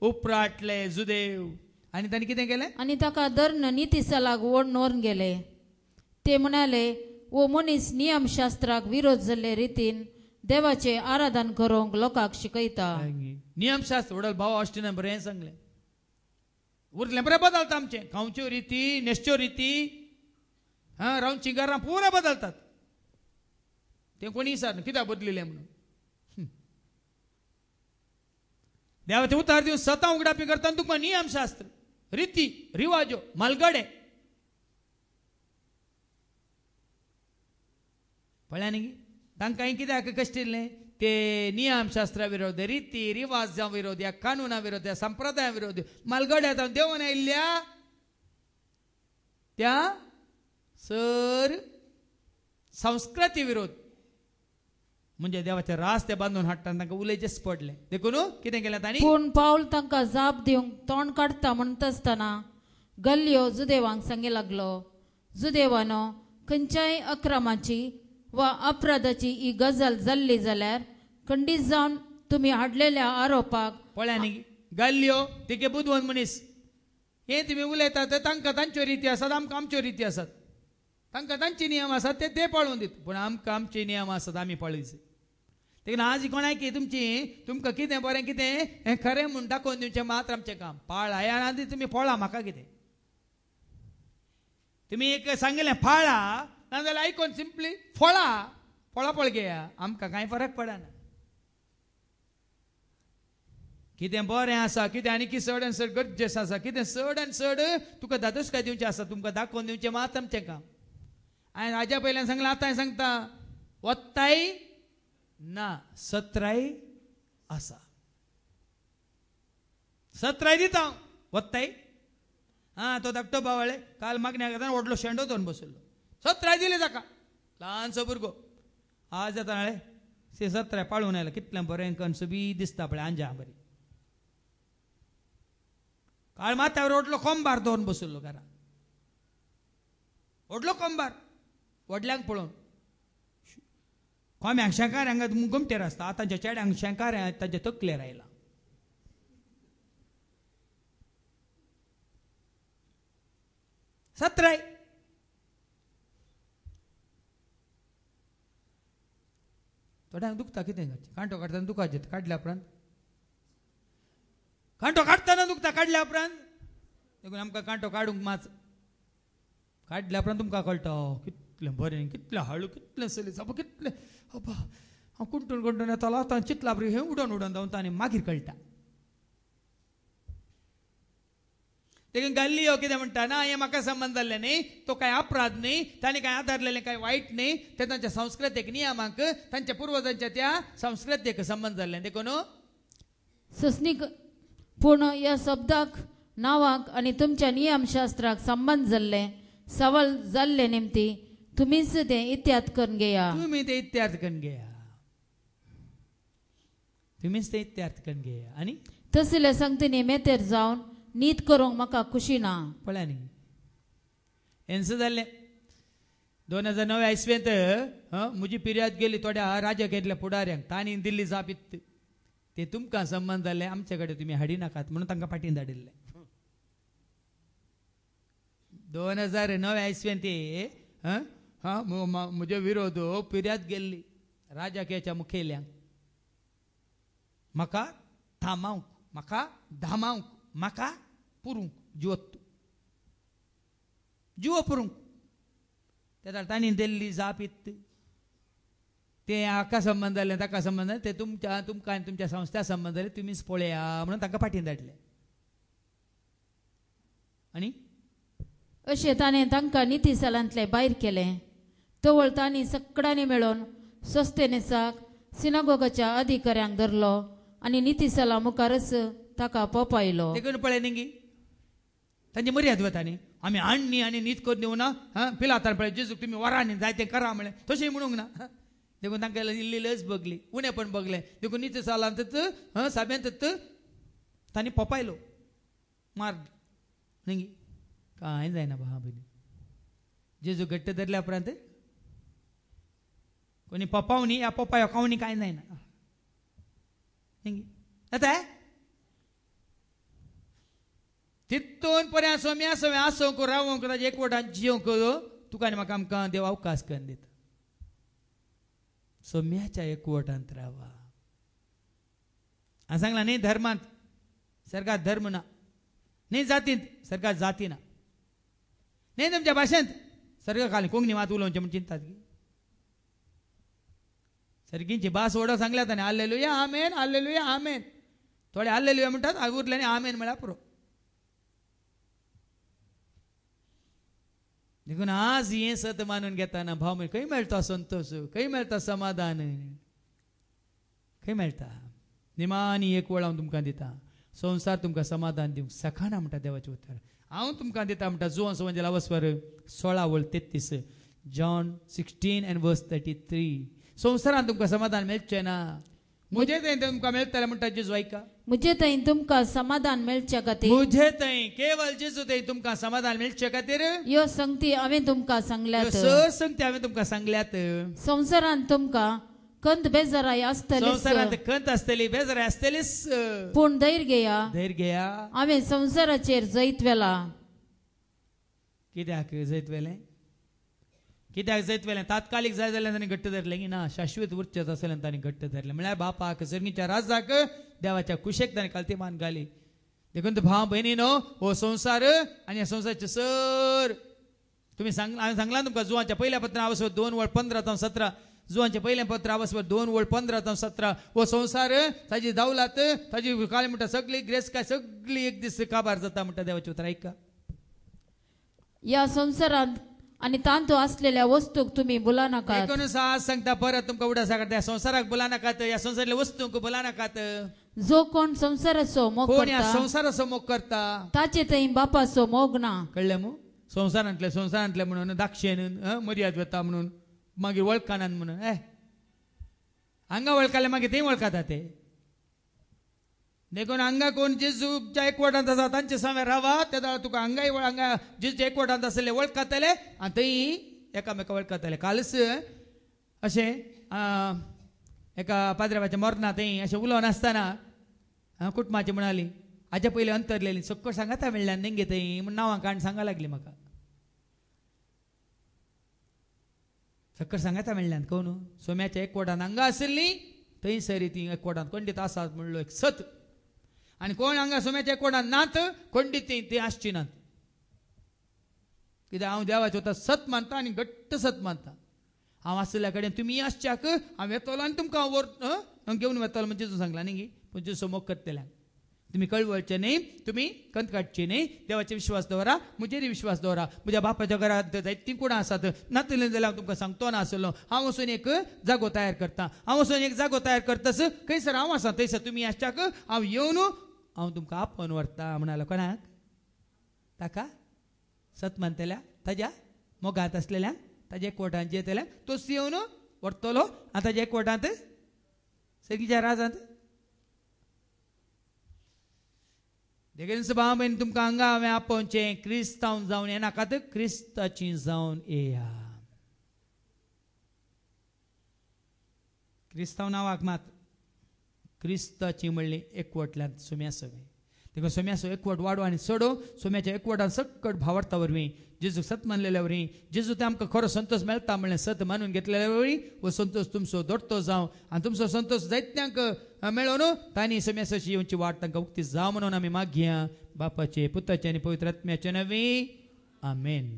उपराटले जुदेव. आनी तांणी कितें केलें आनी ताका धर्न निती सलाक ओडून व्हरून गेले. ते म्हणाले ओ मनीस नियमशास्त्राक विरोध जाल्ले रितीन देवाचे आराधन करूंक लोकांक शिकयता. नियमशास्त्र वडल भाव ऑस्टिनान बरें सांगलें. उरलें बरें बदलता आमचें खावच्यो रिती, न्हेसच्यो रिती, रावची घरां पुराय बदलतात. ते कोणी विचारना कित्याक बदलिलें म्हणून. देवाचे उतार दिवन सतां उगडापी करतना तुका नियमशास्त्र, रिती, रिवाजो, मालगडे पळया न्ही. तांकां कित्याक कश्ट दिलें ते नियमशास्त्रा विरोध, रिती रिवाजा विरोध, ह्या कानुना विरोध, ह्या संप्रदाया विरोध, मालगड्या जावन देवून आयिल्ल्या त्या सर संस्कृती विरोध म्हणजे देवाचे रास ते बांदून हाडटाना तांकां उलयचेच पडले. देखून कितें केलें तांणी पूण पावल तांकां जाप दिवंक तोंड काडटा म्हणटा आसतना गल्लियो जुदेवांक सांगे लागलो जुदेवानो खंयच्याय अक्रमाची वा अपराधाची ही गजाल जाल्ली जाल्यार खंडीत जावन तुमी हाडलेल्या आरोपाक पळया न्ही गल्लियो तिके बुदवंत मनीस हे तुमी उलयतात तांकां तांच्यो रिती आसात, आमकां आमच्यो रिती आसात. तांकां तांचे नियम आसात ते पाळून दित. पूण आमकां आमचे नियम आसात आमी पाळीचे. देखून आज कोणाय की तुमकां कितें बरें कितें हें खरें म्हूण दाखोवन दिवचें मात्र आमचें काम. पाळा ह्या आदी तुमी पळा म्हाका कितें तुमी एक सांगलें फाळा नाजाल्यार आयकोन सिंपली फळा पळगेया आमकां कांय फरक पडना. कितें बरें आसा कितें आनी की चड आनी चड गरजेचें आसा कितें चड आनी चड तुका दादोसकाय दिवचें आसा तुमकां दाखोवन दिवचें मात आमचें काम. हांवें हाज्या पयल्यान सांगलां आतां सांगता वत्ताय ना सत्राय आसा. सत्राय दिता हांव वत्ताय तो धाकटो बावळे काल मागण्या घेताना व्हडलो शेंडो धरून बसयल्लो. सत्राय दिली ताका ल्हानसो भुरगो आज येता नाळे से सत्राय पाळून आयला कितलें बरें कणसो बी दिसता पळय आंजा बरी. काळ माथ्यावर व्हडलो कोंबार दवरून बसयल्लो घरा व्हडलो कोंबार व्हडल्यांक पळोवन कोंब्यांक शेंकाऱ्यांक घुमटेर आसता आतांच्या चेड्यांक शेंकाऱ्यां तांच्या तकलेर आयला. सत्राय थोड्यांक दुखता कितें करचें कांटो काडटना दुखाचें काडल्या उपरांत कांटो काडटना दुखता काडल्या उपरांत देखून आमकां कांटो काडूंक मात काडल्या उपरांत तुमकां कळटा कितलें बरें कितलें हळू कितलें सलीस बाबा कितलें बाबा हांव कुंटून येतालो आतां चिंतला बरी हें उडोवन धांवता आनी मागीर कळटा. देखून गल्लियो कितें म्हणटा ना हें म्हाका संबंद जाल्लें न्ही तो कांय अपराध न्ही तांणी कांय आदारलेलें कांय वायट न्ही तें तांच्या संस्कृतीक नियमांक तांच्या पुर्वजांच्या त्या संस्कृतीक संबंद जाल्लें. देखून ससनीक पूण ह्या शब्दाक नांवाक आनी तुमच्या नियमशास्त्राक संबंद जाल्ले सवाल जाल्ले निमती तुमीच तें इत्याद करून घेया. तुमी तें इत्यार्थ करून घेया तुमीच तें इत्यार्थ करून घेया. आनी तसले संगतींनी मेतेर जावन नीत करूंक म्हाका खुशी ना. पळया न्ही हेंच जाल्लें 2009 इसवेंत म्हजी पिर्याद गेली थोड्या राजा घेतल्या पुढाऱ्यांक तांणी दिल्ली जापीत ते तुमकां संबंध जाले आमचे कडेन तुमी हाडी नाकात म्हणून तांकां फाटीन धाडिल्ले 2009 इसवेंत ते म्हजे विरोध पिर्याद गेल्ली राजकीयाच्या मुखेल्यांक म्हाका थांबावंक म्हाका धामावंक म्हाका पुरूंक जिवो पुरूंक तेन्ना तांणी दिल्ली जापीत ते हाका संबंध जाले ताका संबंध जाले ते तुमकां आनी तुमच्या संस्था संबंध जाले तुमीच पळया म्हणून तांकां फाटीन धाडले आनी अशें ताणें तांकां नितीसालांतले भायर केलें तवळ तांणी सगळ्यांनी मेळून सोस्तेनेसाक सिनागोगाच्या अधिकाऱ्यांक धरलो आनी नितीसाला मुखारच ताका पोपायलो देखून पळय न्ही तांची मर्याद वता न्ही आमी हाडनी आनी नीत करून दिवं ना पिलातान पळय जेजूक तुमी वरांनी जाय तें करा म्हळें तशें म्हणूंक ना देखून तांकां इल्ली लस बगली उणें पण बगलें देखून नितीसालांत साब्यांत तांणी पोपायलो मार न्ही कांय जायना भावा भयणी जेजू घट्ट धरल्या उपरांत कोणी पोपावनी या पोपायो कावणी कांय जायना आतां तितून पर्या सोम्या सोम्या आसोंक रावोंक ताजे एकवटान जियोंक तुका आनी म्हाका आमकां देव अवकाश करून दिता सोम्याच्या एकवटांत रावा हांवें सांगलां न्ही धर्मांत सर्गात धर्म ना न्ही जातींत सर्गात जाती ना न्ही तुमच्या भाशेंत सर्गा खाली कोंकणी मात उलोवचें म्हण चिंतात की सर्गींची भास ओडो सांगल्यात आनी हाल्लेलुया आमेन थोडे हाल्लेलुया म्हणटात उरले आनी आमेन म्हळ्यार पुरो देखून आज हें सत मानून घेताना भाव म्हणजे खंय मेळटा संतोष खंय मेळटा समाधान खंय मेळटा निमानी एक वळ हांव तुमकां दिता संवसार तुमकां समाधान दिवंक सखाना म्हणटा देवाचें उतर हांव तुमकां दिता म्हणटा जुवां संवंजला वस्वर 16:33 जॉन 16:33 संवसारान तुमकां समाधान मेळचें ना मुझे थंय तुमकां मेळटलें म्हणटा जेजू ऐका मुझे थंय तुमकां समाधान मेळचे खातीर मुझे थंय केवळ जेजू थंय तुमकां समाधान मेळचे खातीर ह्यो संगती हांवें तुमकां सांगल्यात संगती हांवें तुमकां सांगल्यात संवसारांत तुमकां कंत बेजाराय आसतली संवसारांत कंत आसतली बेजाराय आसतलीच पूण धैर्य घेया हांवें संवसाराचेर जैत वेला कित्याक जैत वेलें कित्याक जैत वेलें तात्कालीक जाय जाल्यार तांणी घट्ट धरलें की ना शाश्वत उरचें आसलें तांणी घट्ट धरलें म्हळ्यार बापाक सर्गीच्या राजाक देवाच्या कुशेक तांणी कालतेमान घाली देखून भाव भयणीनो हो संवसार आनी ह्या संवसाराचे सर तुमी हांवें सांगलां तुमकां जुवांच्या पयल्या पत्रां आवसवर 2:15-17 जुवांचे पयलें पत्र आवसवर 2:15-17 हो संवसार ताजी दौलत ताजी काळी म्हणटा सगळी ग्रेस काय सगळी एक दीस काबार जाता म्हणटा देवाचें उतर ऐका ह्या संवसारांत आनी तांतू असलेल्या वस्तूक तुम्ही बोला नाकात देखून सास सांगता परत तुमकां उडा सांगता ह्या संवसाराक बोला नाकात ह्या संवसारातल्या वस्तूंक बोला नाकात जो कोण संसाराचो मोग कोण ह्या करता संवसाराचो मोग करता ताचे थंय बापाचो मोग ना कळ्ळें मू संवसारांतले म्हणून दाक्षेन मर्याद वता म्हणून मागीर वळखानात म्हणून हांगा वळखले मागीर थंय वळखता ते देखून हांगा कोण जेजूच्या एकवटांत आसा तांचे सामे रावा त्या तुका हांगाय हांगा जेजूच्या एकवटांत आसले वळखतले आनी थंय एकामेका वळखतले कालच अशें एका पाद्रेबाच्या मरना थंय अशें उलोवन आसतना कुटुंबाची म्हणाली हाज्या पयलीं अंतरलेली सक्कळ सांगाता म्हणल्यार नेंगे थंय म्हण नांवां काण सांगा लागली म्हाका सक्कळ सांगाता म्हणल्यार कोण सोम्याच्या एकवटांत हांगा आसली थंय सरी ती एकवटांत खंडीत आसात म्हणलो एक सत आनी कोण हांगा सोम्याच्या एकवटांत नात खंडीत ती आसची नात कित्याक हांव देवाचो तो सत मानता आनी घट्ट सत मानता हांव आसल्या कडेन तुमी आसच्याक हांव येतलो आनी तुमकां हांव घेवन वतलो म्हणजे जेजू सांगला न्ही पूण जेजू मोग करतल्याक तुम्ही कळवळचे न्ही तुम्ही कंत काडची न्ही देवाचे विश्वास दवरा म्हजेर विश्वास दवरा म्हज्या बापाच्या घरांत जायतीं कुणां आसात नातलें जाल्यार हांव तुमकां सांगतो नासलो हांव वचून एक जागो तयार करता हांव वचून एक जागो तयार करतास खंयसर हांव आसा थंयसर तुमी आसच्याक हांव येवन हांव तुमकां आपोवन व्हरता म्हणालो कोणाक ताका सत मानतल्या ताज्या मोगांत आसलेल्यांक ताज्या एकवटांत जेतल्या तोच येवन व्हरतलो आनी ताज्या एकवटांत सगळीच्या राजांत देखीन सभा बहीण तुमकां हांगा हांवें आपोवचें क्रिस्तांव जावन येनाकात क्रिस्ताची जावन येया क्रिस्तांव नावाक मात क्रिस्ताची म्हणली एकवटल्यात सुम्या सगळे देखो सोम्याचो एकवट वाडो आनी चडो सोम्याच्या एकवटान सकट भावार्था वरवीं जेजू सत मानलेल्या वरवीं जेजू ते आमकां खरो संतोष मेळटा म्हणलें सत मानून घेतलेल्या वरवीं वो संतोष तुमचो दडतो जावं आनी तुमचो संतोष जायत्यांक मेळो न्हू तांणी सोम्याची येवची वाट तांकां उक्ती जावं म्हणून आमी मागया बापाचे पुताचे आनी पवित्र आत्म्याचे नवी आमेन.